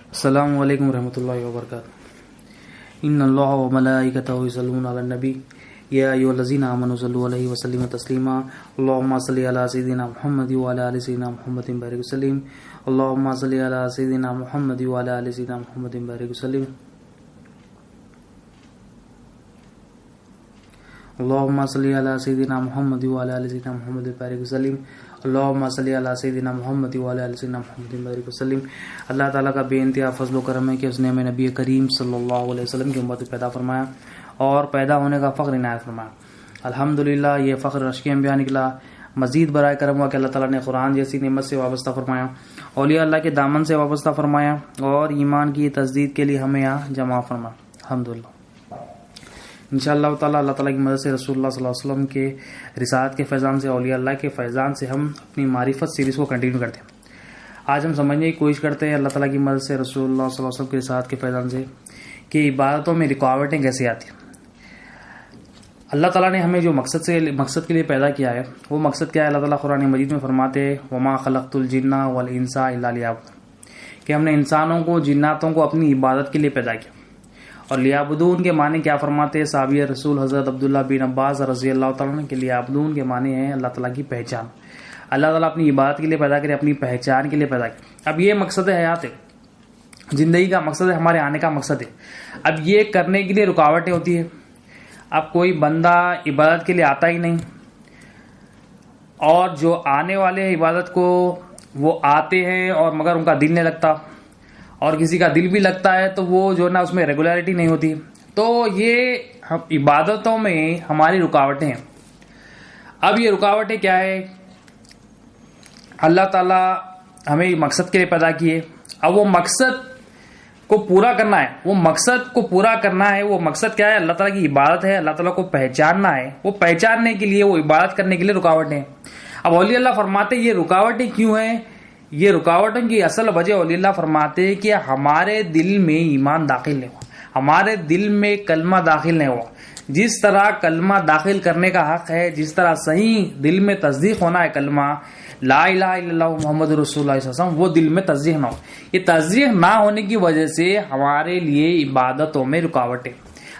السلام علیکم ورحمۃ اللہ وبرکاتہ۔ ان اللہ و ملائکتہ یصلون علی النبی یا ایھا الذین آمنوا صلوا علیہ وسلموا تسلیما اللهم صل علی سیدنا محمد وعلی آل سیدنا محمد بارک وسلم اللهم صل علی سیدنا محمد وعلی آل سیدنا محمد بارک وسلم اللهم صل علی سیدنا محمد وعلی آل سیدنا محمد بارک وسلم اللهم صل علی سیدنا محمد وعلی آل سیدنا محمد بارک وسلم۔ اللہ تعالیٰ کا بے انتہا فضل و کرم ہے کہ اس نے ہمیں نبی کریم صلی اللہ علیہ وسلم کی امت پیدا فرمایا اور پیدا ہونے کا فخر عنایت فرمایا۔ الحمدللہ یہ فخر رشک انبیاء نکلا۔ مزید برائے کرم ہوا کہ اللہ تعالیٰ نے قرآن جیسی نعمت سے وابستہ فرمایا، اولیاء اللہ کے دامن سے وابستہ فرمایا اور ایمان کی تجدید کے لیے ہمیں یہاں جمع فرمایا۔ الحمدللہ انشاءاللہ تعالیٰ اللہ تعالیٰ کی مدد سے رسول اللہ صلی اللہ علیہ وسلم کے رسالت کے فیضان سے، اولیاء اللہ کے فیضان سے ہم اپنی معرفت سیریز کو کنٹینیو کرتے ہیں۔ آج ہم سمجھنے کی کوشش کرتے ہیں اللہ تعالیٰ کی مدد سے رسول اللہ صلی اللہ علیہ وسلم کے رسالت کے فیضان سے کہ عبادتوں میں رکاوٹیں کیسے آتی ہیں۔ اللہ تعالیٰ نے ہمیں جو مقصد کے لیے پیدا کیا ہے وہ مقصد کیا ہے؟ اللہ تعالیٰ قرآن مجید میں فرماتے ہیں وما خلقت الجن والانس الا لیعبدون، کہ ہم نے انسانوں کو جناتوں کو اپنی عبادت کے لیے پیدا کیا۔ اور لیعبدون کے معنی کیا فرماتے ہیں صحابی رسول حضرت عبداللہ بن عباس رضی اللہ تعالیٰ عنہ کے لیعبدون کے معنی ہے اللہ تعالیٰ کی پہچان۔ اللہ تعالیٰ اپنی عبادت کے لیے پیدا کرے، اپنی پہچان کے لیے پیدا کرے۔ اب یہ مقصد حیات ہے، زندگی کا مقصد ہے، ہمارے آنے کا مقصد ہے۔ اب یہ کرنے کے لیے رکاوٹیں ہوتی ہیں۔ اب کوئی بندہ عبادت کے لیے آتا ہی نہیں، اور جو آنے والے عبادت کو وہ آتے ہیں اور مگر ان کا دل نہیں لگتا، اور کسی کا دل بھی لگتا ہے تو وہ جو نا اس میں ریگولیرٹی نہیں ہوتی، تو یہ عبادتوں میں ہماری رکاوٹیں ہیں۔ اب یہ رکاوٹیں کیا ہے؟ اللہ تعالیٰ ہمیں مقصد کے لیے پیدا کیے، اب وہ مقصد کو پورا کرنا ہے، وہ مقصد کو پورا کرنا ہے۔ وہ مقصد کیا ہے؟ اللہ تعالیٰ کی عبادت ہے، اللہ تعالیٰ کو پہچاننا ہے۔ وہ پہچاننے کے لیے، وہ عبادت کرنے کے لیے رکاوٹیں ہیں۔ اب اولیاء اللہ فرماتے یہ رکاوٹیں کیوں ہیں؟ یہ رکاوٹوں کی اصل وجہ اولیاء اللہ فرماتے کہ ہمارے دل میں ایمان داخل نہیں ہوا، ہمارے دل میں کلمہ داخل نہیں ہوا۔ جس طرح کلمہ داخل کرنے کا حق ہے، جس طرح صحیح دل میں تصدیق ہونا ہے کلمہ لا الہ الا اللہ محمد رسول اللہ صلی اللہ علیہ وسلم، وہ دل میں تصدیق نہ ہو۔ یہ تصدیق نہ ہونے کی وجہ سے ہمارے لیے عبادتوں میں رکاوٹیں،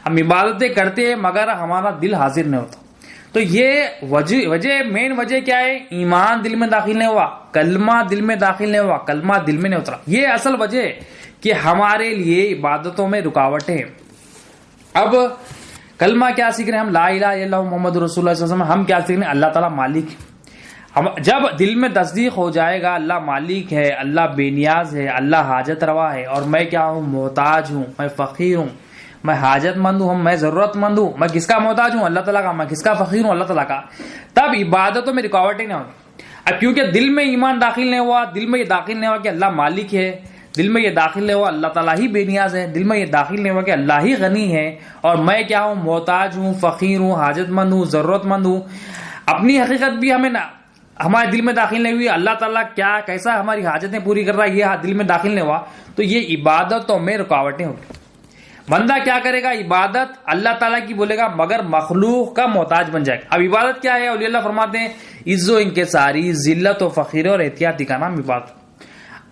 ہم عبادتیں کرتے ہیں مگر ہمارا دل حاضر نہیں ہوتا۔ تو یہ مین وجہ کیا ہے؟ ایمان دل میں داخل نہیں ہوا، کلمہ دل میں داخل نہیں ہوا، کلمہ دل میں نہیں اترا۔ یہ اصل وجہ ہے کہ ہمارے لیے عبادتوں میں رکاوٹیں ہیں۔ اب کلمہ کیا سیکھ رہے ہیں ہم؟ لا الہ الا اللہ محمد رسول اللہ صلی اللہ علیہ وسلم۔ ہم کیا سیکھ رہے ہیں؟ اللہ تعالیٰ مالک ہے۔ جب دل میں تصدیق ہو جائے گا اللہ مالک ہے، اللہ بے نیاز ہے، اللہ حاجت روا ہے، اور میں کیا ہوں؟ محتاج ہوں، میں فقیر ہوں، میں حاجت مند ہوں، میں ضرورت مند ہوں۔ میں کس کا محتاج ہوں؟ اللہ تعالیٰ کا۔ میں کس کا فقیر ہوں؟ اللہ تعالیٰ کا۔ تب عبادتوں میں رکاوٹیں نہیں ہوگی۔ اب کیونکہ دل میں ایمان داخل نہیں ہوا، دل میں یہ داخل نہیں ہوا کہ اللہ مالک ہے، دل میں یہ داخل نہیں ہوا اللہ تعالیٰ ہی بے نیاز ہے، دل میں یہ داخل نہیں ہوا کہ اللہ ہی غنی ہے، اور میں کیا ہوں؟ محتاج ہوں، فقیر ہوں، حاجت مند ہوں، ضرورت مند ہوں۔ اپنی حقیقت بھی ہمارے دل میں داخل نہیں ہوئی، اللہ تعالیٰ کیسا ہماری حاجتیں پوری کر رہا ہے یہ دل میں داخل نہیں ہوا، تو یہ عبادتوں میں رکاوٹیں ہوگی۔ بندہ کیا کرے گا؟ عبادت اللہ تعالیٰ کی بولے گا مگر مخلوق کا محتاج بن جائے گا۔ اب عبادت کیا ہے؟ اولیاء اللہ فرماتے ہیں عز و انکساری، ذلت و فقیر اور احتیاطی کا نام عبادت۔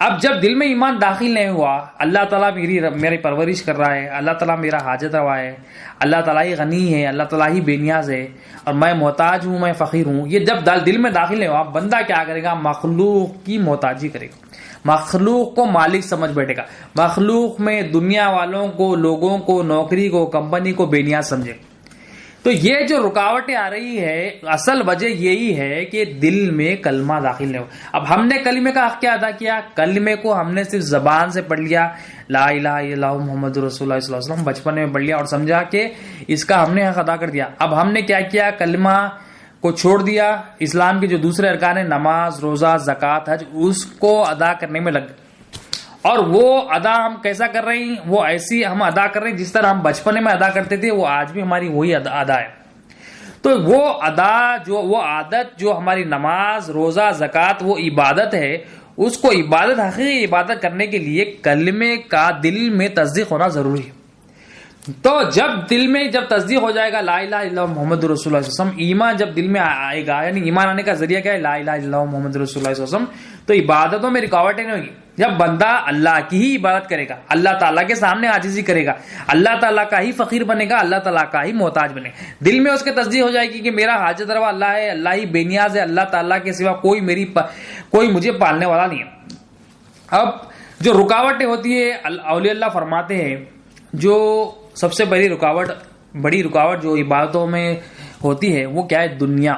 اب جب دل میں ایمان داخل نہیں ہوا، اللہ تعالیٰ میری پرورش کر رہا ہے، اللہ تعالیٰ میرا حاجت روا ہے، اللہ تعالیٰ ہی غنی ہے، اللہ تعالیٰ ہی بے نیاز ہے، اور میں محتاج ہوں، میں فقیر ہوں، یہ جب دل میں داخل نہیں ہوا، بندہ کیا کرے گا؟ مخلوق کی محتاجی کرے گا، مخلوق کو مالک سمجھ بیٹھے گا، مخلوق میں دنیا والوں کو، لوگوں کو، نوکری کو، کمپنی کو بے نیاز سمجھے۔ تو یہ جو رکاوٹیں آ رہی ہے اصل وجہ یہی ہے کہ دل میں کلمہ داخل نہیں ہو۔ اب ہم نے کلمے کا حق کیا ادا کیا؟ کلمے کو ہم نے صرف زبان سے پڑھ لیا، لا الہ الا اللہ محمد رسول اللہ صلی اللہ علیہ وسلم، بچپن میں پڑھ لیا اور سمجھا کہ اس کا ہم نے حق ادا کر دیا۔ اب ہم نے کیا کیا؟ کلمہ کو چھوڑ دیا، اسلام کے جو دوسرے ارکان ہیں نماز، روزہ، زکوٰۃ، حج، اس کو ادا کرنے میں لگ گئے، اور وہ ادا ہم کیسا کر رہے ہیں؟ وہ ایسی ہم ادا کر رہے ہیں جس طرح ہم بچپنے میں ادا کرتے تھے، وہ آج بھی ہماری وہی ادا ہے۔ تو وہ عادت جو ہماری نماز، روزہ، زکوٰۃ وہ عبادت ہے، اس کو عبادت، حقیقی عبادت کرنے کے لیے کلمے کا دل میں تصدیق ہونا ضروری ہے۔ تو جب دل میں تصدیق ہو جائے گا لا الہ الا اللہ محمد رسول اللہ صلی اللہ علیہ وسلم، ایمان جب دل میں آئے گا، یعنی ایمان آنے کا ذریعہ کیا ہے؟ لا الہ الا اللہ محمد رسول اللہ صلی اللہ علیہ وسلم، تو عبادتوں میں رکاوٹیں نہیں ہوگی۔ جب بندہ اللہ کی ہی عبادت کرے گا، اللہ تعالیٰ کے سامنے عاجزی کرے گا، اللہ تعالیٰ کا ہی فقیر بنے گا، اللہ تعالیٰ کا ہی محتاج بنے گا، دل میں اس کے تصدیق ہو جائے گی کہ میرا حاجت روا اللہ ہے، اللہ ہی بے نیاز ہے، اللہ تعالیٰ کے سوا کوئی مجھے پالنے والا نہیں ہے۔ اب جو رکاوٹیں ہوتی ہے، اولیاء اللہ فرماتے ہیں جو سب سے بڑی رکاوٹ جو عبادتوں میں ہوتی ہے وہ کیا ہے؟ دنیا۔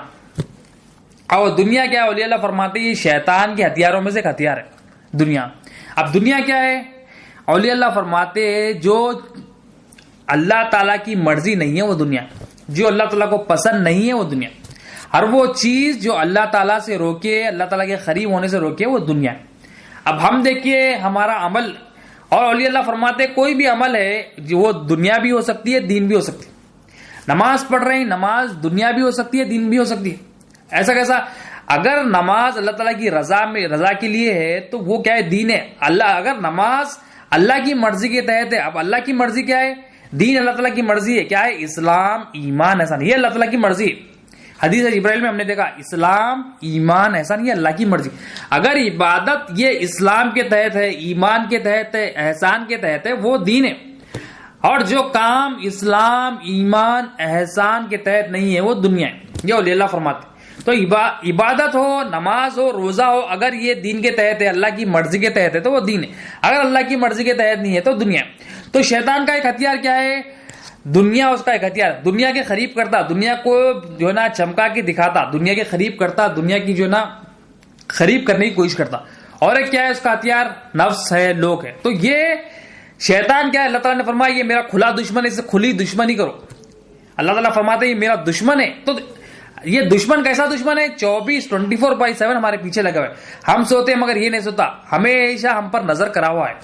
اور دنیا کیا ہے؟ اولیاء اللہ فرماتے ہیں یہ شیطان کے ہتھیاروں میں سے ایک ہتھیار ہے دنیا۔ اب دنیا کیا ہے؟ اولیاء اللہ فرماتے ہیں جو اللہ تعالیٰ کی مرضی نہیں ہے وہ دنیا، جو اللہ تعالیٰ کو پسند نہیں ہے وہ دنیا، ہر وہ چیز جو اللہ تعالیٰ سے روکے، اللہ تعالیٰ کے قریب ہونے سے روکے وہ دنیا ہے۔ اب ہم دیکھیے ہمارا عمل، اور اولیاء اللہ فرماتے ہیں کوئی بھی عمل ہے جو وہ دنیا بھی ہو سکتی ہے دین بھی ہو سکتی ہے۔ نماز پڑھ رہے ہیں، نماز دنیا بھی ہو سکتی ہے دین بھی ہو سکتی ہے۔ ایسا کیسا؟ اگر نماز اللہ تعالیٰ کی رضا کے لیے ہے تو وہ کیا ہے؟ دین ہے۔ اگر نماز اللہ کی مرضی کے تحت ہے، اب اللہ کی مرضی کیا ہے؟ دین اللہ تعالیٰ کی مرضی ہے، کیا ہے؟ اسلام ایمان احسان، یہ اللہ تعالیٰ کی مرضی ہے۔ حدیث جبرائیل میں ہم نے دیکھا اسلام ایمان احسان یہ اللہ کی مرضی۔ اگر عبادت یہ اسلام کے تحت ہے، ایمان کے تحت ہے، احسان کے تحت ہے وہ دین ہے، اور جو کام اسلام ایمان احسان کے تحت نہیں ہے وہ دنیا ہے، یہ اولیاء اللہ فرماتے ہیں۔ تو عبادت ہو، نماز ہو، روزہ ہو، اگر یہ دین کے تحت ہے، اللہ کی مرضی کے تحت ہے تو وہ دین ہے، اگر اللہ کی مرضی کے تحت نہیں ہے تو دنیا ہے۔ تو شیطان کا ایک ہتھیار کیا ہے؟ دنیا اس کا ایک ہتھیار، دنیا کے قریب کرتا، دنیا کو جو ہے نا چمکا کے دکھاتا، دنیا کے قریب کرتا، دنیا کی جو ہے نا قریب کرنے کی کوشش کرتا۔ اور ایک کیا ہے اس کا ہتھیار؟ نفس ہے، لوگ ہے۔ تو یہ شیطان کیا ہے؟ اللہ تعالیٰ نے فرمایا یہ میرا کھلا دشمن ہے، اس سے کھلی دشمنی کرو۔ اللہ تعالیٰ فرماتے ہیں یہ میرا دشمن ہے۔ تو یہ دشمن کیسا دشمن ہے؟ 24/7 ہمارے پیچھے لگا ہوا ہے، ہم سوتے ہیں مگر یہ نہیں سوتا، ہمیشہ ہم پر نظر کرا ہوا ہے۔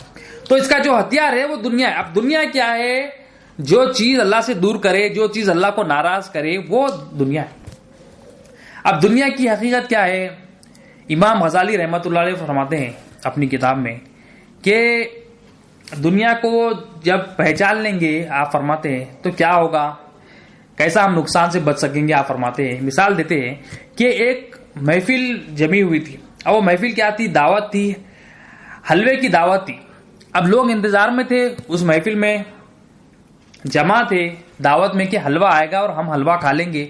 تو اس کا جو ہتھیار ہے وہ دنیا ہے۔ اب دنیا کیا ہے؟ جو چیز اللہ سے دور کرے، جو چیز اللہ کو ناراض کرے وہ دنیا ہے۔ اب دنیا کی حقیقت کیا ہے؟ امام غزالی رحمۃ اللہ علیہ فرماتے ہیں اپنی کتاب میں کہ دنیا کو جب پہچان لیں گے، آپ فرماتے ہیں تو کیا ہوگا، کیسا ہم نقصان سے بچ سکیں گے؟ آپ فرماتے ہیں، مثال دیتے ہیں کہ ایک محفل جمی ہوئی تھی، اور وہ محفل کیا تھی؟ دعوت تھی، حلوے کی دعوت تھی۔ اب لوگ انتظار میں تھے، اس محفل میں جمع تھے دعوت میں کہ حلوہ آئے گا اور ہم حلوہ کھا لیں گے۔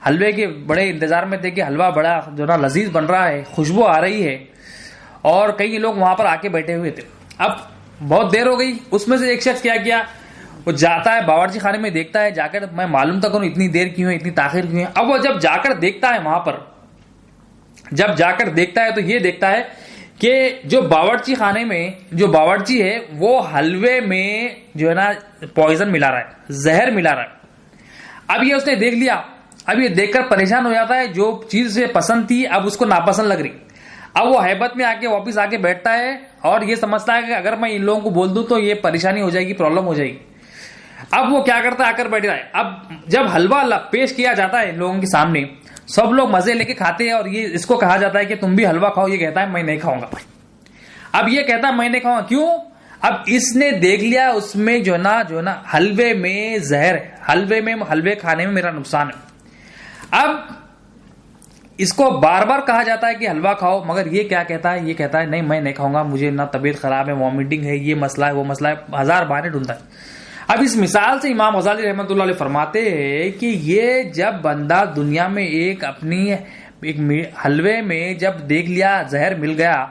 حلوے کے بڑے انتظار میں تھے کہ حلوہ بڑا جو نا لذیذ بن رہا ہے، خوشبو آ رہی ہے، اور کئی لوگ وہاں پر آ کے بیٹھے ہوئے تھے۔ اب بہت دیر ہو گئی، اس میں سے ایک شخص کیا وہ جاتا ہے باورچی خانے میں، دیکھتا ہے جا کر، میں معلوم تک کروں اتنی دیر کیوں ہے، اتنی تاخیر کیوں ہے۔ اب وہ جب جا کر دیکھتا ہے وہاں پر، جب جا کر دیکھتا ہے تو یہ دیکھتا ہے کہ جو باورچی خانے میں جو باورچی ہے وہ حلوے میں جو ہے نا پوائزن ملا رہا ہے، زہر ملا رہا ہے۔ اب یہ اس نے دیکھ لیا، اب یہ دیکھ کر پریشان ہو جاتا ہے، جو چیز سے پسند تھی اب اس کو ناپسند لگ رہی۔ اب وہ ہیبت میں آ کے واپس آ کے بیٹھتا ہے اور یہ سمجھتا ہے کہ اگر میں ان لوگوں کو بول دوں تو یہ پریشانی ہو جائے گی، پرابلم ہو جائے گی۔ اب وہ کیا کرتا ہے؟ آ کر بیٹھ رہا ہے۔ اب جب حلوہ پیش کیا جاتا ہے لوگوں کے سامنے، سب لوگ مزے لے کے کھاتے ہیں، اور یہ اس کو کہا جاتا ہے کہ تم بھی حلوہ کھاؤ، یہ کہتا ہے میں نہیں کھاؤں گا۔ اب یہ کہتا ہے میں نہیں کھاؤں گا، کیوں؟ اب اس نے دیکھ لیا اس میں جو نا حلوے میں زہر ہے، حلوے کھانے میں میرا نقصان ہے۔ اب اس کو بار بار کہا جاتا ہے کہ حلوہ کھاؤ، مگر یہ کیا کہتا ہے؟ یہ کہتا ہے نہیں میں نہیں کھاؤں گا، مجھے نہ طبیعت خراب ہے، وامٹنگ ہے، یہ مسئلہ ہے، وہ مسئلہ ہے، ہزار بہانے ڈھونڈتا ہے۔ اب اس مثال سے امام غزالی رحمۃ اللہ علیہ فرماتے ہیں کہ یہ جب بندہ دنیا میں ایک حلوے میں جب دیکھ لیا زہر مل گیا،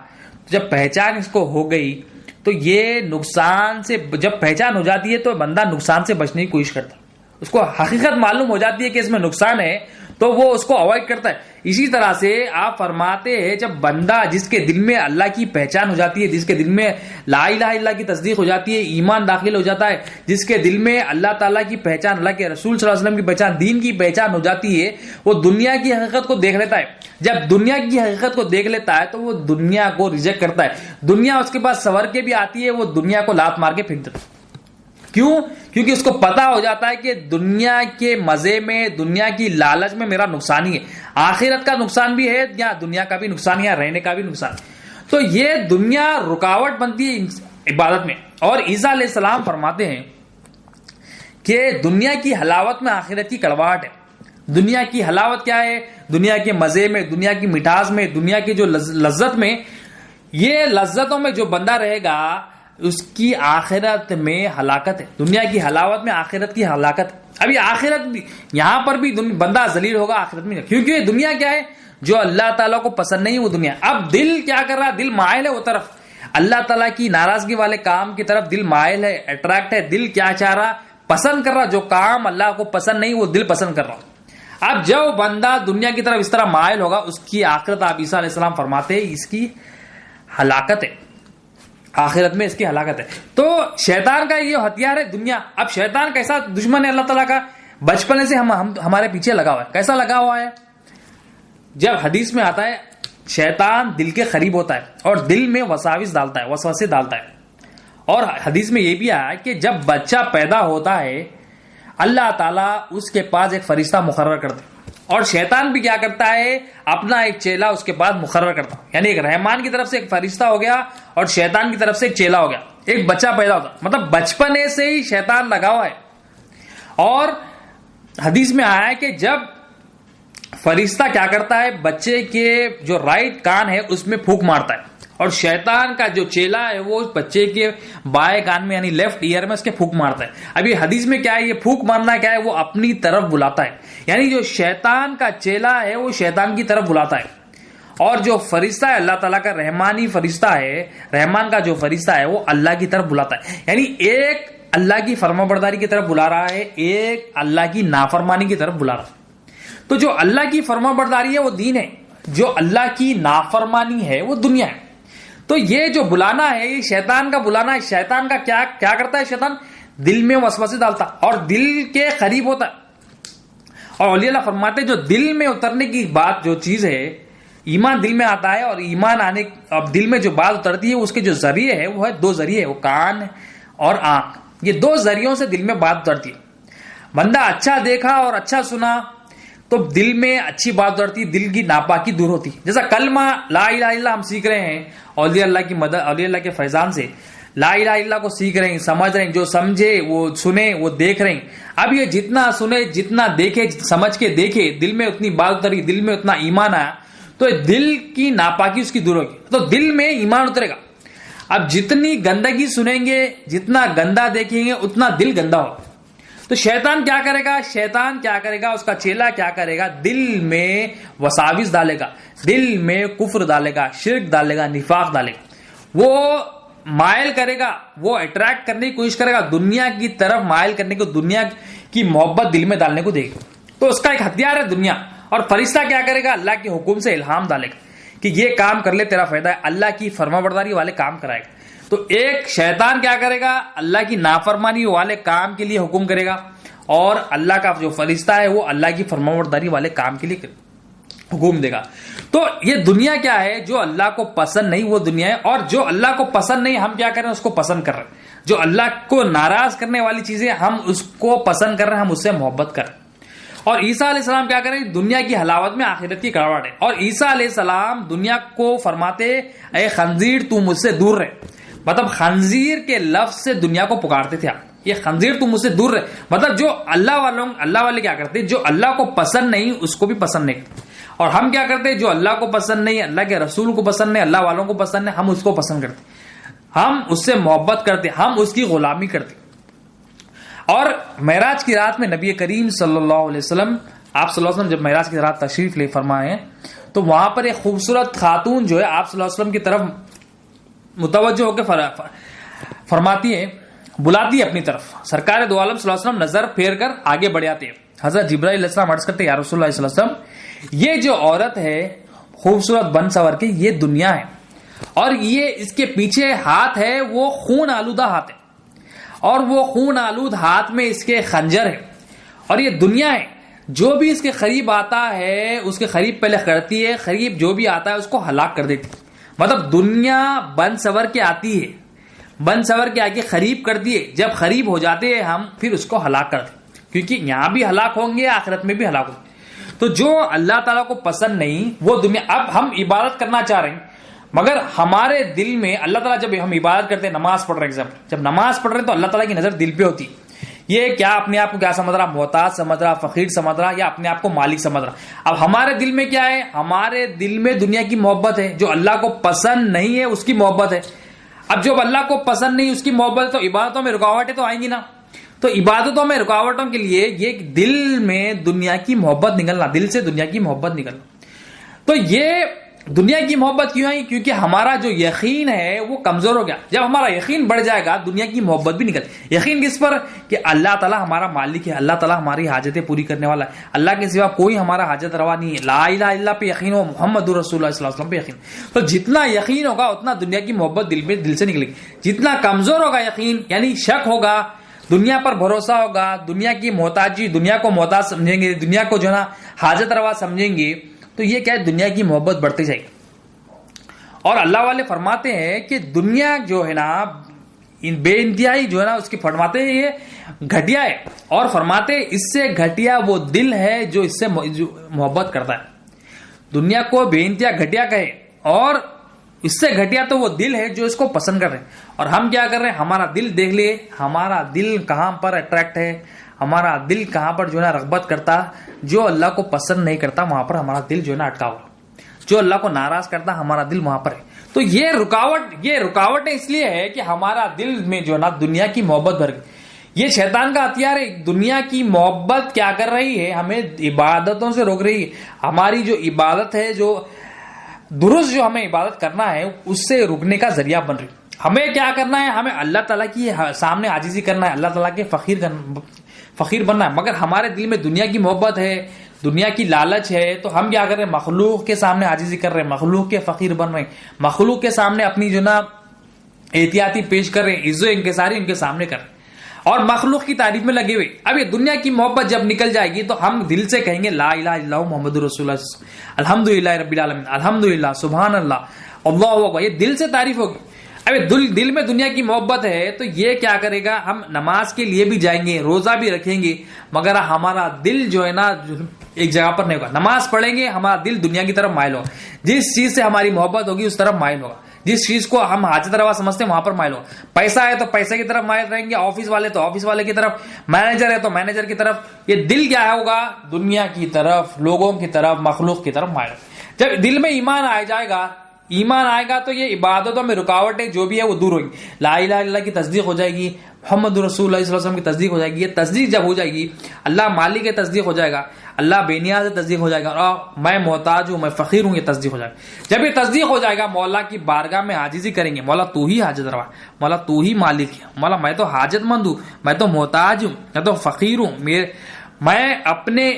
جب پہچان اس کو ہو گئی تو یہ نقصان سے، جب پہچان ہو جاتی ہے تو بندہ نقصان سے بچنے کی کوشش کرتا ہے، اس کو حقیقت معلوم ہو جاتی ہے کہ اس میں نقصان ہے تو وہ اس کو اوائڈ کرتا ہے۔ اسی طرح سے آپ فرماتے ہیں جب بندہ جس کے دل میں اللہ کی پہچان ہو جاتی ہے، جس کے دل میں لا الہ الا اللہ کی تصدیق ہو جاتی ہے، ایمان داخل ہو جاتا ہے، جس کے دل میں اللہ تعالیٰ کی پہچان، اللہ کے رسول صلی اللہ علیہ وسلم کی پہچان، دین کی پہچان ہو جاتی ہے، وہ دنیا کی حقیقت کو دیکھ لیتا ہے۔ جب دنیا کی حقیقت کو دیکھ لیتا ہے تو وہ دنیا کو ریجیکٹ کرتا ہے، دنیا اس کے پاس سور کے بھی آتی ہے، وہ دنیا کو لات مار کے پھینک دیتا ہے۔ کیوں؟ کیونکہ اس کو پتا ہو جاتا ہے کہ دنیا کے مزے میں، دنیا کی لالچ میں میرا نقصان ہی ہے، آخرت کا نقصان بھی ہے یا دنیا کا بھی نقصان یا رہنے کا بھی نقصان۔ تو یہ دنیا رکاوٹ بنتی ہے عبادت میں۔ اور عیسیٰ علیہ السلام فرماتے ہیں کہ دنیا کی حلاوت میں آخرت کی کڑواہٹ ہے۔ دنیا کی حلاوت کیا ہے؟ دنیا کے مزے میں، دنیا کی مٹھاس میں، دنیا کی جو لذت میں یہ لذتوں میں جو بندہ رہے گا اس کی آخرت میں ہلاکت ہے. دنیا کی حلاوت میں آخرت کی ہلاکت ہے. ابھی آخرت بھی یہاں پر بھی بندہ ذلیل ہوگا, آخرت میں, کیونکہ دنیا کیا ہے, جو اللہ تعالیٰ کو پسند نہیں وہ دنیا. اب دل کیا کر رہا ہے, دل مائل ہے وہ طرف, اللہ تعالیٰ کی ناراضگی والے کام کی طرف دل مائل ہے, اٹریکٹ ہے. دل کیا چاہ رہا, پسند کر رہا, جو کام اللہ کو پسند نہیں وہ دل پسند کر رہا. اب جب بندہ دنیا کی طرف اس طرح مائل ہوگا, اس کی آخرت, آپ عیسیٰ علیہ السلام فرماتے ہیں اس کی ہلاکت ہے, آخرت میں اس کی ہلاکت ہے. تو شیطان کا یہ ہتھیار ہے دنیا. اب شیطان کیسا دشمن ہے اللہ تعالیٰ کا, بچپن سے ہمارے پیچھے لگا ہوا ہے. کیسا لگا ہوا ہے, جب حدیث میں آتا ہے شیطان دل کے قریب ہوتا ہے اور دل میں وساوس ڈالتا ہے, وسوسے ڈالتا ہے. اور حدیث میں یہ بھی آیا کہ جب بچہ پیدا ہوتا ہے اللہ تعالیٰ اس کے پاس ایک فرشتہ مقرر کرتا ہے, اور شیطان بھی کیا کرتا ہے, اپنا ایک چیلا اس کے پاس مقرر کرتا. یعنی ایک رحمان کی طرف سے ایک فرشتہ ہو گیا اور شیطان کی طرف سے ایک چیلا ہو گیا, ایک بچہ پیدا ہوتا. مطلب بچپنے سے ہی شیطان لگا ہوا ہے. اور حدیث میں آیا ہے کہ جب فرشتہ کیا کرتا ہے, بچے کے جو رائٹ کان ہے اس میں پھونک مارتا ہے, اور شیطان کا جو چیلا ہے وہ بچے کے بائیں کان میں یعنی لیفٹ ایئر میں اس کے پھونک مارتا ہے. ابھی حدیث میں کیا ہے, یہ پھونک مارنا کیا ہے, وہ اپنی طرف بلاتا ہے. یعنی جو شیطان کا چیلا ہے وہ شیطان کی طرف بلاتا ہے, اور جو فرشتہ ہے اللہ تعالیٰ کا رحمانی فرشتہ ہے, رحمان کا جو فرشتہ ہے وہ اللہ کی طرف بلاتا ہے. یعنی ایک اللہ کی فرمانبرداری کی طرف بلا رہا ہے, ایک اللہ کی نافرمانی کی طرف بلا رہا ہے. تو جو اللہ کی فرمانبرداری ہے وہ دین ہے, جو اللہ کی نافرمانی ہے وہ دنیا ہے. تو یہ جو بلانا ہے یہ شیطان کا بلانا ہے. شیطان کا کیا کرتا ہے, شیطان دل میں وسوسے ڈالتا اور دل کے قریب ہوتا ہے. اور اولیاء اللہ فرماتے جو دل میں اترنے کی بات جو چیز ہے, ایمان دل میں آتا ہے, اور ایمان آنے اب دل میں جو بات اترتی ہے اس کے جو ذریعے ہے وہ ہے دو ذریعے, وہ کان اور آنکھ. یہ دو ذریعوں سے دل میں بات اترتی ہے. بندہ اچھا دیکھا اور اچھا سنا تو دل میں اچھی بات اترتی, دل کی ناپاکی دور ہوتی. جیسا کلمہ لا الہ الا اللہ ہم سیکھ رہے ہیں اولیاء اللہ کی مدد, اولیاء اللہ کے فیضان سے لا الہ الا اللہ کو سیکھ رہے ہیں, سمجھ رہے ہیں, جو سمجھے وہ سنے وہ دیکھ رہے ہیں. اب یہ جتنا سنے, جتنا دیکھے, سمجھ کے دیکھے, دل میں اتنی بات اتری, دل میں اتنا ایمان آیا, تو دل کی ناپاکی اس کی دور ہوگی, تو دل میں ایمان اترے گا. اب جتنی گندگی سنیں گے, جتنا گندا دیکھیں گے, اتنا دل گندا ہوگا. تو شیطان کیا کرے گا, شیطان کیا کرے گا, اس کا چیلا کیا کرے گا, دل میں وساوس ڈالے گا, دل میں کفر ڈالے گا, شرک ڈالے گا, نفاق ڈالے گا. وہ مائل کرے گا, وہ اٹریکٹ کرنے کی کوشش کرے گا, دنیا کی طرف مائل کرنے کو, دنیا کی محبت دل میں ڈالنے کو دے گا. تو اس کا ایک ہتھیار ہے دنیا. اور فرشتہ کیا کرے گا, اللہ کے حکم سے الہام ڈالے گا کہ یہ کام کر لے تیرا فائدہ ہے, اللہ کی فرمانبرداری والے کام کرائے گا. تو ایک شیطان کیا کرے گا, اللہ کی نافرمانی والے کام کے لیے حکم کرے گا, اور اللہ کا جو فرشتہ ہے وہ اللہ کی فرمانبرداری والے کام کے لیے حکم دے گا. تو یہ دنیا کیا ہے, جو اللہ کو پسند نہیں وہ دنیا ہے, اور جو اللہ کو پسند نہیں ہم کیا کر رہے ہیں, اس کو پسند کر رہے ہیں. جو اللہ کو ناراض کرنے والی چیزیں ہم اس کو پسند کر رہے ہیں, ہم اس سے محبت کر رہے ہیں. اور عیسیٰ علیہ السلام کیا کریں, دنیا کی حلاوت میں آخرت کی کڑواہٹ ہے. اور عیسیٰ علیہ السلام دنیا کو فرماتے اے خنزیر تو مجھ سے دور رہے. مطلب خنزیر کے لفظ سے دنیا کو پکارتے تھے, آپ یہ خنزیر تو مجھ سے دور رہے. مطلب جو اللہ والے کیا کرتے, جو اللہ کو پسند نہیں اس کو بھی پسند نہیں کرتے. اور ہم کیا کرتے, جو اللہ کو پسند نہیں, اللہ کے رسول کو پسند نہیں, اللہ والوں کو پسند نہیں, ہم اس کو پسند کرتے, ہم اس سے محبت کرتے, ہم اس کی غلامی کرتے. اور معراج کی رات میں نبی کریم صلی اللہ علیہ وسلم, آپ صلی اللہ علیہ وسلم جب معراج کی رات تشریف لے فرمائے تو وہاں پر ایک خوبصورت خاتون جو ہے آپ صلی اللہ علیہ وسلم کی طرف متوجہ ہو کے فرماتی ہے, بلاتی ہے اپنی طرف. سرکار دو عالم صلی اللہ علیہ وسلم نظر پھیر کر آگے بڑھ جاتے ہیں. حضرت جبرائیل علیہ السلام عرض کرتے ہیں, یا رسول اللہ صلی اللہ علیہ وسلم, یہ جو عورت ہے خوبصورت بن سور کے, یہ دنیا ہے, اور یہ اس کے پیچھے ہاتھ ہے وہ خون آلودہ ہاتھ ہے, اور وہ خون آلود ہاتھ میں اس کے خنجر ہے, اور یہ دنیا ہے. جو بھی اس کے قریب آتا ہے اس کے قریب پہلے کرتی ہے, قریب جو بھی آتا ہے اس کو ہلاک کر دیتی. مطلب دنیا بن سور کے آتی ہے, بن سور کے آگے قریب کرتی ہے, جب قریب ہو جاتے ہیں ہم پھر اس کو ہلاک کرتے, کیونکہ یہاں بھی ہلاک ہوں گے, آخرت میں بھی ہلاک ہوں گے. تو جو اللہ تعالیٰ کو پسند نہیں وہ دنیا. اب ہم عبادت کرنا چاہ رہے ہیں مگر ہمارے دل میں اللہ تعالیٰ, جب ہم عبادت کرتے ہیں, نماز پڑھ رہے ہیں, جب نماز پڑھ رہے ہیں تو اللہ تعالیٰ کی نظر دل پہ ہوتی. یہ کیا اپنے آپ کو کیا سمجھ رہا؟ محتاج سمجھ رہا، فقیر سمجھ رہا، یا اپنے آپ کو مالک سمجھ رہا؟ اب ہمارے دل میں کیا ہے؟ ہمارے دل میں دنیا کی محبت ہے، جو اللہ کو پسند نہیں ہے اس کی محبت ہے۔ اب جو اللہ کو پسند نہیں اس کی محبت، تو عبادتوں میں رکاوٹیں تو آئیں گی نا۔ تو عبادتوں میں رکاوٹوں کے لیے یہ دل میں دنیا کی محبت نکلنا، دل سے دنیا کی محبت نکلنا۔ تو یہ دنیا کی محبت کیوں آئی؟ کیونکہ ہمارا جو یقین ہے وہ کمزور ہو گیا۔ جب ہمارا یقین بڑھ جائے گا دنیا کی محبت بھی نکل۔ یقین کس پر؟ کہ اللہ تعالیٰ ہمارا مالک ہے، اللہ تعالیٰ ہماری حاجتیں پوری کرنے والا ہے، اللہ کے سوا کوئی ہمارا حاجت روا نہیں ہے۔ لا الہ الا اللہ پہ یقین ہو، محمد رسول اللہ صلی اللہ علیہ وسلم پہ یقین۔ تو جتنا یقین ہوگا اتنا دنیا کی محبت دل سے نکلے گی۔ جتنا کمزور ہوگا یقین، یعنی شک ہوگا، دنیا پر بھروسہ ہوگا، دنیا کی محتاجی، دنیا کو محتاج سمجھیں گے، دنیا کو جو ہے نا حاجت روا سمجھیں گے، تو یہ کیا ہے؟ دنیا کی محبت بڑھتی جائے گی۔ اور اللہ والے فرماتے ہیں کہ دنیا جو ہے نا بے انتہائی جو ہے نا اس کی فرماتے ہیں یہ گھٹیا ہے، اور فرماتے ہیں اس سے گھٹیا وہ دل ہے جو اس سے محبت کرتا ہے۔ دنیا کو بے انتہا گھٹیا کہے، اور اس سے گھٹیا تو وہ دل ہے جو اس کو پسند کر رہے ہیں۔ اور ہم کیا کر رہے ہیں؟ ہمارا دل دیکھ لیے، ہمارا دل کہاں پر اٹریکٹ ہے، ہمارا دل کہاں پر جو ہے نا رغبت کرتا، جو اللہ کو پسند نہیں کرتا وہاں پر ہمارا دل جو ہے نا اٹکا ہوا، جو اللہ کو ناراض کرتا ہمارا دل وہاں پر ہے۔ تو یہ رکاوٹیں اس لیے ہے کہ ہمارا دل میں جو ہے نا دنیا کی محبت بھر گئی۔ یہ شیطان کا ہتھیار ہے۔ دنیا کی محبت کیا کر رہی ہے؟ ہمیں عبادتوں سے روک رہی ہے۔ ہماری جو عبادت ہے، جو درست جو ہمیں عبادت کرنا ہے، اس سے رکنے کا ذریعہ بن رہی۔ ہمیں کیا کرنا ہے؟ ہمیں اللہ تعالیٰ کی سامنے عاجزی کرنا ہے، اللہ تعالیٰ کے فقیر بننا ہے۔ مگر ہمارے دل میں دنیا کی محبت ہے، دنیا کی لالچ ہے، تو ہم کیا کر رہے ہیں؟ مخلوق کے سامنے عاجزی کر رہے ہیں، مخلوق کے فقیر بن رہے ہیں، مخلوق کے سامنے اپنی جو نا احتیاطی پیش کر رہے ہیں، عزت و انکساری ان کے سامنے کر رہے ہیں، اور مخلوق کی تعریف میں لگے ہوئے۔ اب یہ دنیا کی محبت جب نکل جائے گی تو ہم دل سے کہیں گے لا الہ الا اللہ محمد رسول اللہ، الحمدللہ رب العالمین، الحمدللہ، سبحان اللہ، اللہ اکبر، یہ دل سے تعریف ہوگی۔ اب دل میں دنیا کی محبت ہے تو یہ کیا کرے گا؟ ہم نماز کے لیے بھی جائیں گے، روزہ بھی رکھیں گے، مگر ہمارا دل جو ہے نا ایک جگہ پر نہیں ہوگا۔ نماز پڑھیں گے، ہمارا دل دنیا کی طرف مائل ہوگا، جس چیز سے ہماری محبت ہوگی اس طرف مائل ہوگا، جس چیز کو ہم حاجت روا سمجھتے ہیں وہاں پر مائل ہوگا۔ پیسہ ہے تو پیسے کی طرف مائل رہیں گے، آفس والے تو آفس والے کی طرف، مینیجر ہے تو مینیجر کی طرف۔ یہ دل کیا ہوگا؟ دنیا کی طرف، لوگوں کی طرف، مخلوق کی طرف مائل ہوگا۔ جب دل میں ایمان آئے گا تو یہ عبادتوں میں رکاوٹیں جو بھی ہے وہ دور ہوگی۔ لا الہ الا اللہ کی تصدیق ہو جائے گی، محمد رسول اللہ صلی اللہ علیہ وسلم کی تصدیق ہو جائے گی۔ یہ تصدیق جب ہو جائے گی، اللہ مالک کی تصدیق ہو جائے گا، اللہ بے نیاز تصدیق ہو جائے گا، اور میں محتاج ہوں، میں فقیر ہوں، یہ تصدیق ہو جائے گا۔ جب یہ تصدیق ہو جائے گا، مولا کی بارگاہ میں عاجزی کریں گے، مولا تو ہی حاجت روا، مولا تو ہی مالک ہے، مولا میں تو حاجت مند ہوں، میں تو محتاج ہوں، میں تو فقیر ہوں، میں اپنے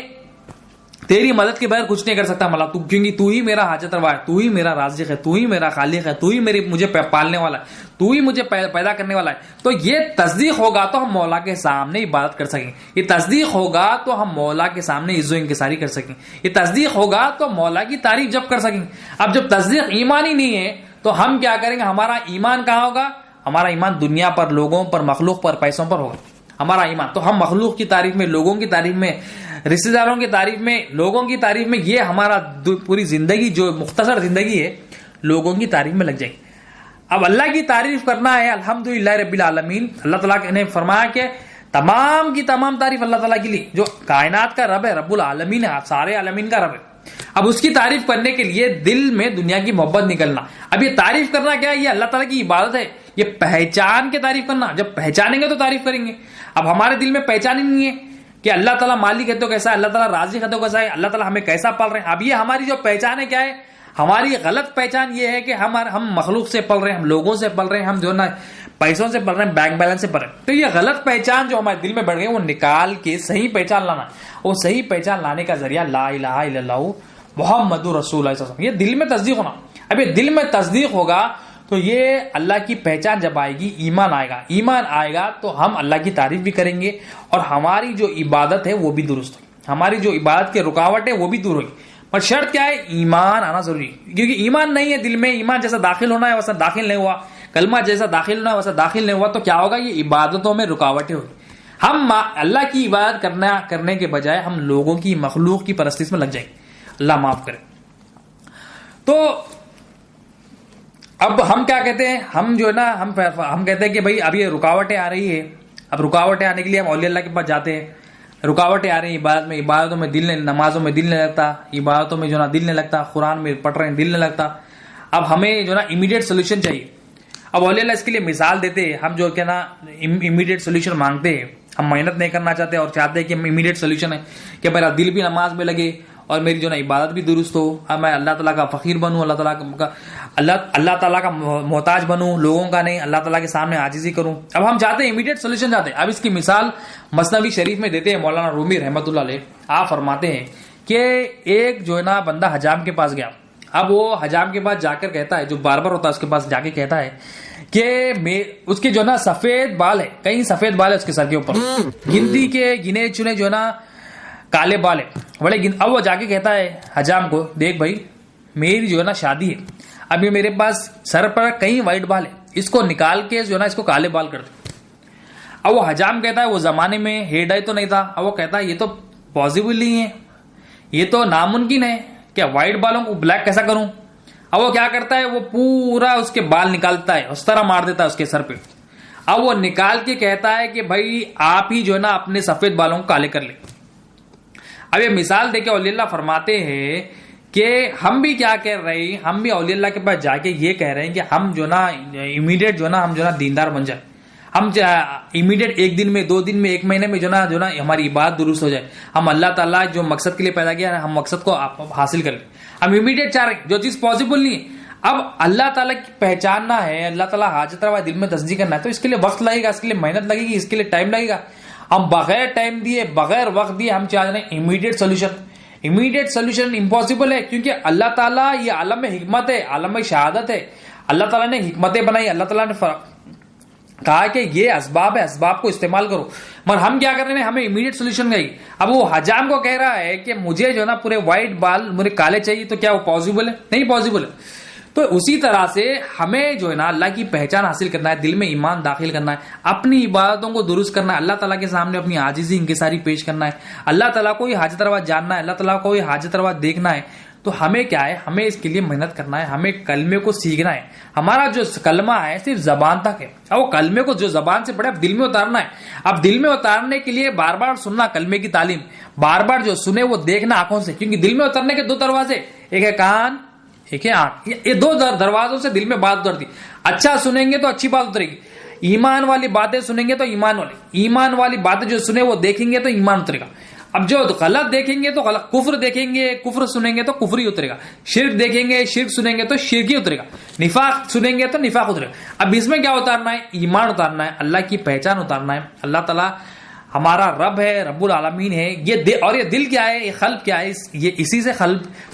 تیری مدد کے بغیر کچھ نہیں کر سکتا مولا، کیونکہ تو ہی میرا حاجت روا ہے، تو ہی میرا رازق ہے، تو ہی میرا خالق ہے، تو ہی مجھے پالنے والا ہے، تو ہی مجھے پیدا کرنے والا ہے۔ تو یہ تصدیق ہوگا تو ہم مولا کے سامنے عبادت کر سکیں، یہ تصدیق ہوگا تو ہم مولا کے سامنے عزت و انکساری کر سکیں، یہ تصدیق ہوگا تو مولا کی تعریف جب کر سکیں۔ اب جب تصدیق ایمان ہی نہیں ہے تو ہم کیا کریں گے؟ ہمارا ایمان کہاں ہوگا؟ ہمارا ایمان دنیا پر، لوگوں پر، مخلوق پر، پیسوں پر ہوگا ہمارا ایمان۔ تو ہم مخلوق کی تعریف میں، لوگوں کی تعریف میں، رشتہ داروں کی تعریف میں، لوگوں کی تعریف میں، یہ ہمارا پوری زندگی جو مختصر زندگی ہے لوگوں کی تعریف میں لگ جائے گی۔ اب اللہ کی تعریف کرنا ہے، الحمدللہ رب العالمین۔ اللہ تعالیٰ نے فرمایا کہ تمام کی تمام تعریف اللہ تعالیٰ کے لیے، جو کائنات کا رب ہے، رب العالمین ہے، سارے عالمین کا رب ہے۔ اب اس کی تعریف کرنے کے لیے دل میں دنیا کی محبت نکلنا۔ اب یہ تعریف کرنا کیا ہے؟ یہ اللہ تعالیٰ کی عبادت ہے، یہ پہچان کے تعریف کرنا۔ جب پہچانیں گے تو تعریف کریں گے۔ اب ہمارے دل میں پہچان ہی نہیں ہے کہ اللہ تعالیٰ مالک ہے تو کیسا ہے، اللہ تعالیٰ رازق ہے تو کیسا ہے، اللہ تعالیٰ ہمیں کیسا پال رہے ہیں۔ اب یہ ہماری جو پہچان ہے کیا ہے؟ ہماری غلط پہچان یہ ہے کہ ہم مخلوق سے پل رہے ہیں، ہم لوگوں سے پل رہے ہیں، ہم جو نا پیسوں سے پل رہے ہیں، بینک بیلنس سے پل رہے ہیں۔ تو یہ غلط پہچان جو ہمارے دل میں بڑھ گئی وہ نکال کے صحیح پہچان لانا، وہ صحیح پہچان لانے کا ذریعہ لا الہ الا اللہ محمد رسول اللہ صلی اللہ علیہ وسلم، یہ دل میں تصدیق ہونا۔ اب یہ دل میں تصدیق ہوگا تو یہ اللہ کی پہچان جب آئے گی، ایمان آئے گا تو ہم اللہ کی تعریف بھی کریں گے، اور ہماری جو عبادت ہے وہ بھی درست ہوگی، ہماری جو عبادت کی رکاوٹ ہے وہ بھی دور ہوگی۔ پر شرط کیا ہے؟ ایمان آنا ضروری ہے، کیونکہ ایمان نہیں ہے دل میں، ایمان جیسا داخل ہونا ہے ویسا داخل نہیں ہوا، کلمہ جیسا داخل ہونا ہے ویسا داخل نہیں ہوا، تو کیا ہوگا؟ یہ عبادتوں میں رکاوٹیں ہوگی۔ ہم اللہ کی عبادت کرنے کے بجائے ہم لوگوں کی، مخلوق کی پرستش میں لگ جائیں گے، اللہ معاف کرے۔ تو اب ہم کیا کہتے ہیں؟ ہم جو ہے نا ہم کہتے ہیں کہ بھائی اب یہ رکاوٹیں آ رہی ہے، اب رکاوٹیں آنے کے لیے ہم اولیاء اللہ کے پاس جاتے ہیں، رکاوٹیں آ رہی ہیں عبادت میں، عبادتوں میں دل نہیں، نمازوں میں دل نہیں لگتا، عبادتوں میں جو نا دل نہیں لگتا، قرآن میں پڑھ رہے ہیں دل نہیں لگتا. اب ہمیں جو نا امیڈیٹ سولوشن چاہیے. اب اولیاء اللہ اس کے لیے مثال دیتے ہیں. ہم جو کہ نا امیڈیٹ سولوشن مانگتے ہیں، ہم محنت نہیں کرنا چاہتے اور چاہتے ہیں کہ امیڈیٹ سولوشن ہے کہ میرا دل بھی نماز میں لگے اور میری جو نا عبادت بھی درست ہو، اب میں اللہ تعالیٰ کا فقیر بنوں، اللہ تعالیٰ کا محتاج بنوں، لوگوں کا نہیں، اللہ تعالیٰ کے سامنے عاجزی کروں. اب ہم چاہتے ہیں امیڈیٹ سولوشن چاہتے ہیں. اب اس کی مثال مثنوی شریف میں دیتے ہیں مولانا رومی رحمۃ اللہ علیہ. آپ فرماتے ہیں کہ ایک جو ہے نا بندہ حجام کے پاس گیا. اب وہ حجام کے پاس جا کر کہتا ہے، جو باربر ہوتا ہے اس کے پاس جا کے کہتا ہے کہ اس کے جو نا سفید بال ہے، کئی سفید بال ہے اس کے سر کے اوپر، گنتی کے گنے چنے جو نا کالے بال ہے بڑے. اب وہ جا کے کہتا ہے حجام کو، دیکھ بھائی میری جو ہے نا شادی ہے، اب یہ میرے پاس سر پر کئی وائٹ بال ہے، اس کو نکال کے جو ہے نا اس کو کالے بال کر دے. اب وہ حجام کہتا ہے وہ زمانے میں ہیئر ڈائی تو نہیں تھا. اب وہ کہتا ہے یہ تو پاسبل نہیں ہے، یہ تو ناممکن ہے، کیا وائٹ بالوں کو بلیک کیسا کروں. اب وہ کیا کرتا ہے، وہ پورا اس کے بال نکالتا ہے، اس طرح مار دیتا ہے اس کے سر پہ. اب وہ نکال کے کہتا ہے کہ بھائی آپ ہی جو ہے نا اپنے سفید بالوں کو کالے کر لیں. اب یہ مثال دے کے اولیاء اللہ فرماتے ہیں کہ ہم بھی کیا کہہ رہے ہیں، ہم بھی اولیاء اللہ کے پاس جا کے یہ کہہ رہے ہیں کہ ہم جو نا امیڈیٹ جو نا ہم جو نا دیندار بن جائے، ہم امیڈیٹ ایک دن میں، 2 دن میں، 1 مہینے میں جو نا ہماری عبادت درست ہو جائے، ہم اللہ تعالیٰ جو مقصد کے لیے پیدا کیا ہے ہم مقصد کو حاصل کر لیں. ہم امیڈیٹ چاہ رہے ہیں، جو چیز پاسبل نہیں ہے. اب اللہ تعالیٰ کی پہچاننا ہے، اللہ تعالیٰ حاجت روا دل میں تصدیق کرنا ہے، تو اس کے لیے وقت لگے گا، اس کے لیے محنت لگے گی، اس کے لیے ٹائم لگے گا. ہم بغیر ٹائم دیے، بغیر وقت دیے ہم چاہ رہے ہیں immediate solution. Immediate solution impossible ہے، کیونکہ اللہ تعالیٰ یہ عالم میں حکمت ہے، عالم میں شہادت ہے. اللہ تعالیٰ نے حکمتیں بنائی، اللہ تعالیٰ نے کہا کہ یہ اسباب ہے، اسباب کو استعمال کرو. مگر ہم کیا کر رہے ہیں، ہمیں امیڈیٹ سولوشن گئی. اب وہ حجام کو کہہ رہا ہے کہ مجھے جو ہے نا پورے وائٹ بال مجھے کالے چاہیے، تو کیا وہ پاسبل ہے؟ نہیں پاسبل ہے. تو اسی طرح سے ہمیں جو ہے نا اللہ کی پہچان حاصل کرنا ہے، دل میں ایمان داخل کرنا ہے، اپنی عبادتوں کو درست کرنا ہے، اللہ تعالیٰ کے سامنے اپنی عاجزی انکساری پیش کرنا ہے، اللہ تعالیٰ کو یہ حاجت روا جاننا ہے، اللہ تعالیٰ کو یہ حاجت روا دیکھنا ہے. تو ہمیں کیا ہے، ہمیں اس کے لیے محنت کرنا ہے، ہمیں کلمے کو سیکھنا ہے. ہمارا جو کلمہ ہے صرف زبان تک ہے، اب وہ کلمے کو جو زبان سے پڑھے اب دل میں اتارنا ہے. اب دل میں اتارنے کے لیے بار بار سننا کلمے کی تعلیم، بار بار جو سنے وہ دیکھنا آنکھوں سے، کیونکہ دل میں اترنے کے 2 دروازے، ایک ہے کان، ایک ہے آنکھ. یہ 2 دروازوں سے دل میں بات اترتی. اچھا سنیں گے تو اچھی بات اترے گی، ایمان والی باتیں سنیں گے تو ایمان والی باتیں جو سنے وہ دیکھیں گے تو ایمان اترے گا. اب جو غلط دیکھیں گے تو غلط، کفر دیکھیں گے، کفر سنیں گے تو کفر ہی اترے گا، شرک دیکھیں گے، شرک سنیں گے تو شرک ہی اترے گا، نفاق سنیں گے تو نفاق اترے گا. اب اس میں کیا اتارنا ہے، ایمان اتارنا ہے، اللہ کی پہچان اتارنا ہے. اللہ تعالیٰ ہمارا رب ہے، رب العالمین ہے. اور یہ دل کیا ہے، یہ قلب کیا ہے، یہ اسی سے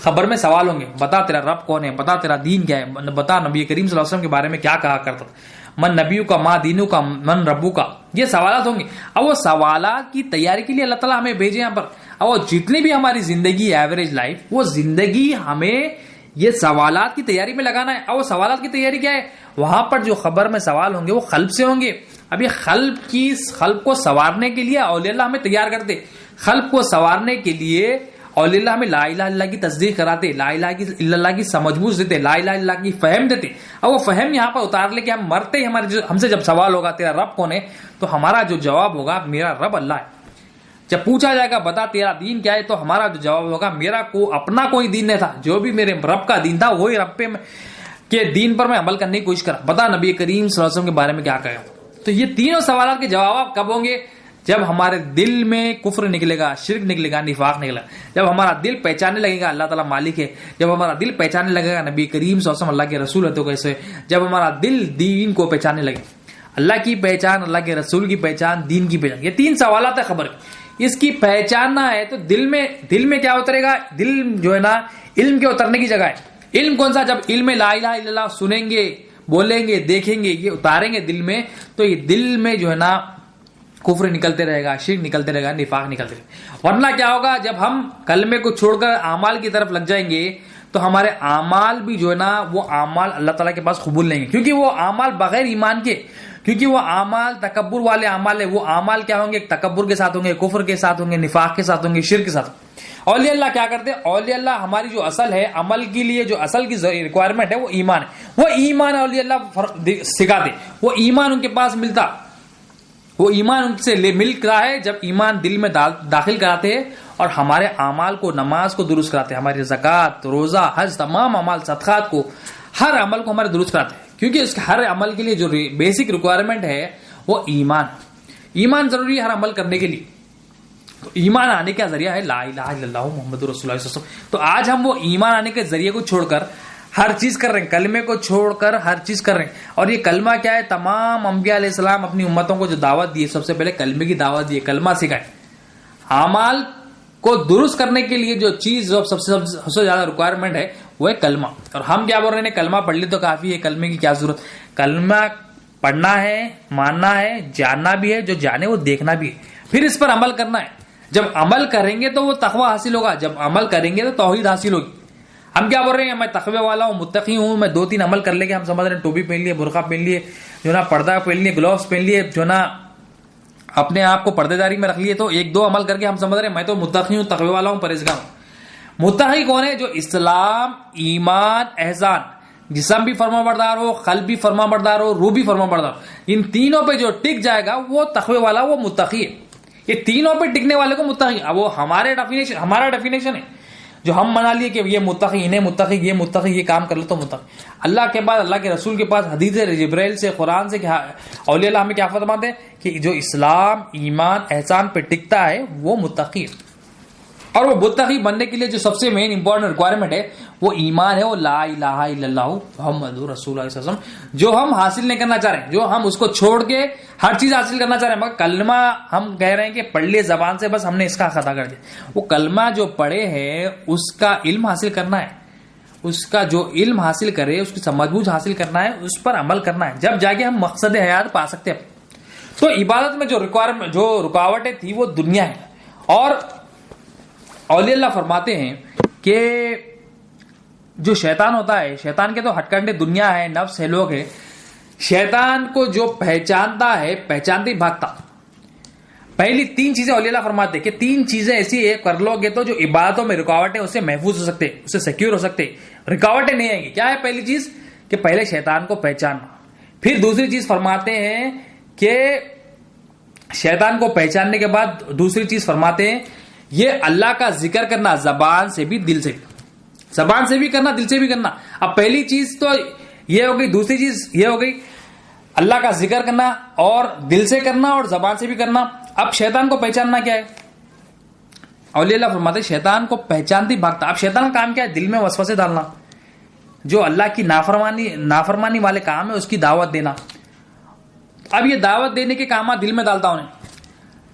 خبر میں سوال ہوں گے. بتا تیرا رب کون ہے، بتا تیرا دین کیا ہے، بتا نبی کریم صلی اللہ علیہ وسلم کے بارے میں کیا کہا کرتا تھا، من نبیو کا، ما دینو کا، من ربو کا. یہ سوالات ہوں گے. اب وہ سوالات کی تیاری کے لیے اللہ تعالیٰ ہمیں بھیجے یہاں پر. اب وہ جتنی بھی ہماری زندگی ایوریج لائف، وہ زندگی ہمیں یہ سوالات کی تیاری میں لگانا ہے. اب وہ سوالات کی تیاری کیا ہے، وہاں پر جو خبر میں سوال ہوں گے وہ قلب سے ہوں گے. اب یہ قلب کو سنوارنے کے لیے اولیاء اللہ ہمیں تیار کرتے، قلب کو سنوارنے کے لیے اولیاء اللہ ہمیں لا الہ الا اللہ کی تصدیق کراتے، لا الہ الا اللہ کی سمجھ بوجھ دیتے، لا الہ الا اللہ کی فہم دیتے. اب وہ فہم یہاں پر اتار لے کہ ہم مرتے ہم سے جب سوال ہوگا تیرا رب کون ہے، تو ہمارا جو جواب ہوگا میرا رب اللہ ہے. جب پوچھا جائے گا بتا تیرا دین کیا ہے، تو ہمارا جو جواب ہوگا میرا اپنا کوئی دین نہیں تھا، جو بھی میرے رب کا دین تھا وہی رب کے دین پر میں عمل کرنے کی کوشش کرا. بتا نبی کریم صلی اللہ علیہ وسلم کے بارے میں کیا کہا. تو یہ تینوں سوالات کے جواب کب ہوں گے، جب ہمارے دل میں کفر نکلے گا، شرک نکلے گا، نفاق نکلے گا، جب ہمارا دل پہچاننے لگے گا اللہ تعالیٰ مالک ہے، جب ہمارا دل پہچاننے لگے گا نبی کریم صلی اللہ علیہ وسلم اللہ کے رسول ہے، تو کیسے، جب ہمارا دل دین کو پہچاننے لگے، اللہ کی پہچان، اللہ کے رسول کی پہچان، دین کی پہچان. یہ 3 سوالات ہے خبر، اس کی پہچاننا ہے. تو دل میں کیا اترے گا، دل جو ہے نا علم کے اترنے کی جگہ ہے. علم کون سا، جب علم لا الہ الا اللہ سنیں گے، بولیں گے، دیکھیں گے، یہ اتاریں گے دل میں، تو یہ دل میں جو ہے نا کفر نکلتے رہے گا، شرک نکلتے رہے گا، نفاق نکلتے رہے گا. ورنہ کیا ہوگا، جب ہم کلمے کو چھوڑ کر اعمال کی طرف لگ جائیں گے تو ہمارے اعمال بھی جو ہے نا وہ اعمال اللہ تعالیٰ کے پاس قبول نہیں گے، کیونکہ وہ اعمال بغیر ایمان کے، کیونکہ وہ اعمال تکبر والے اعمال ہے. وہ اعمال کیا ہوں گے، تکبر کے ساتھ ہوں گے، کفر کے ساتھ ہوں گے، نفاق کے ساتھ ہوں گے، شرک کے ساتھ. اولیاء اللہ کیا کرتے ہیں، اولیاء اللہ ہماری جو اصل ہے عمل کے لیے، جو اصل کی ریکوائرمنٹ ہے وہ ایمان ہے. وہ ایمان اولیاء اللہ سکھاتے، وہ ایمان ان کے پاس ملتا، وہ ایمان ان سے ملتا ہے جب ایمان دل میں داخل کراتے ہیں اور ہمارے اعمال کو، نماز کو درست کراتے ہیں، ہماری زکوٰۃ، روزہ، حج، تمام اعمال، صدقات کو، ہر عمل کو ہمارے درست کراتے ہیں، کیونکہ اس کے ہر عمل کے لیے جو بیسک ریکوائرمنٹ ہے وہ ایمان ضروری ہے ہر عمل کرنے کے لیے. تو ایمان آنے کا ذریعہ ہے لا الہ الا اللہ محمد رسول اللہ صلی اللہ علیہ وسلم. تو آج ہم وہ ایمان آنے کے ذریعے کو چھوڑ کر ہر چیز کر رہے ہیں، کلمے کو چھوڑ کر ہر چیز کر رہے ہیں. اور یہ کلمہ کیا ہے؟ تمام انبیاء علیہ السلام اپنی امتوں کو جو دعوت دی، سب سے پہلے کلمے کی دعوت دی، کلمہ سکھائے. اعمال کو درست کرنے کے لیے جو چیز جو سب سے زیادہ ریکوائرمنٹ ہے وہ ہے کلمہ. اور ہم کیا بول رہے ہیں؟ کلمہ پڑھ لی تو کافی ہے، کلمے کی کیا ضرورت؟ کلمہ پڑھنا ہے، ماننا ہے، جاننا بھی ہے، جو جانے وہ دیکھنا بھی ہے، پھر اس پر عمل کرنا ہے. جب عمل کریں گے تو وہ تقوی حاصل ہوگا، جب عمل کریں گے تو توحید حاصل ہوگی. ہم کیا بول رہے ہیں؟ میں تقوی والا ہوں، متقی ہوں، میں 2-3 عمل کر لے کے ہم سمجھ رہے ہیں ٹوپی پہن لیے، برقع پہن لیے، جو نا پردہ پہن لیے، گلوز پہن لیے، جو نا اپنے آپ کو پردے داری میں رکھ لیے، تو 1-2 عمل کر کے ہم سمجھ رہے ہیں میں تو متقی ہوں، تقوی والا ہوں، پرہیزگار ہوں. متقی کون ہے؟ جو اسلام، ایمان، احسان، جسم بھی فرما بردار ہو، قلب بھی فرما بردار ہو، روح بھی فرما بردار ہو، ان تینوں پہ جو ٹک جائے گا وہ تقوی والا، وہ متقی ہے. یہ تینوں پہ ٹکنے والے کو متقی. اب وہ ہمارا ڈیفینیشن ہے جو ہم بنا لیے کہ یہ متقی، انہیں متقی، یہ متقی، یہ کام کر لو تو متقی. اللہ کے بعد، اللہ کے رسول کے پاس حدیث جبرائیل سے، قرآن سے اولیاء اللہ ہمیں کیا فرماتے ہیں کہ جو اسلام، ایمان، احسان پہ ٹکتا ہے وہ متقی ہے. اور وہ متقی بننے کے لیے جو سب سے مین امپورٹنٹ ریکوائرمنٹ ہے وہ ایمان ہے، وہ لا الہ الا اللہ محمد رسول اللہ صلی اللہ علیہ وسلم، جو ہم حاصل نہیں کرنا چاہ رہے ہیں، جو ہم اس کو چھوڑ کے ہر چیز حاصل کرنا چاہ رہے ہیں. مگر کلمہ ہم کہہ رہے ہیں کہ پڑھ لیے زبان سے، بس ہم نے اس کا خطا کر دیا. وہ کلمہ جو پڑھے ہیں اس کا علم حاصل کرنا ہے، اس کا جو علم حاصل کرے، اس کی سمجھ بوجھ حاصل کرنا ہے، اس پر عمل کرنا ہے، جب جا کے ہم مقصد حیات پا سکتے ہیں. تو عبادت میں جو رکاوٹیں تھی وہ دنیا ہے. اور اولیاء اللہ فرماتے ہیں کہ جو شیطان ہوتا ہے، شیطان کے تو ہٹ کنڈے دنیا ہے، نفس ہے، لوگ ہے. شیطان کو جو پہچانتا ہے، پہچانتے ہی بھاگتا. پہلی 3 چیزیں اولیاء اللہ فرماتے ہیں کہ 3 چیزیں ایسی کر لو گے تو جو عبادتوں میں رکاوٹیں اس سے محفوظ ہو سکتے، اس سے سیکیور ہو سکتے، رکاوٹیں نہیں آئیں گی. کیا ہے پہلی چیز؟ کہ پہلے شیطان کو پہچاننا. پھر دوسری چیز فرماتے ہیں کہ شیطان کو پہچاننے کے بعد دوسری چیز فرماتے ہیں یہ اللہ کا ذکر کرنا، زبان سے بھی دل سے بھی، زبان سے بھی کرنا، دل سے بھی کرنا. اب پہلی چیز تو یہ ہو گئی، دوسری چیز یہ ہو گئی اللہ کا ذکر کرنا اور دل سے کرنا اور زبان سے بھی کرنا. اب شیطان کو پہچاننا کیا ہے؟ اولیاء اللہ فرماتے شیطان کو پہچانتی بھاگتا. اب شیطان کا کام کیا ہے؟ دل میں وسوسے ڈالنا، جو اللہ کی نافرمانی والے کام ہے اس کی دعوت دینا. اب یہ دعوت دینے کے کامات دل میں ڈالتا انہیں.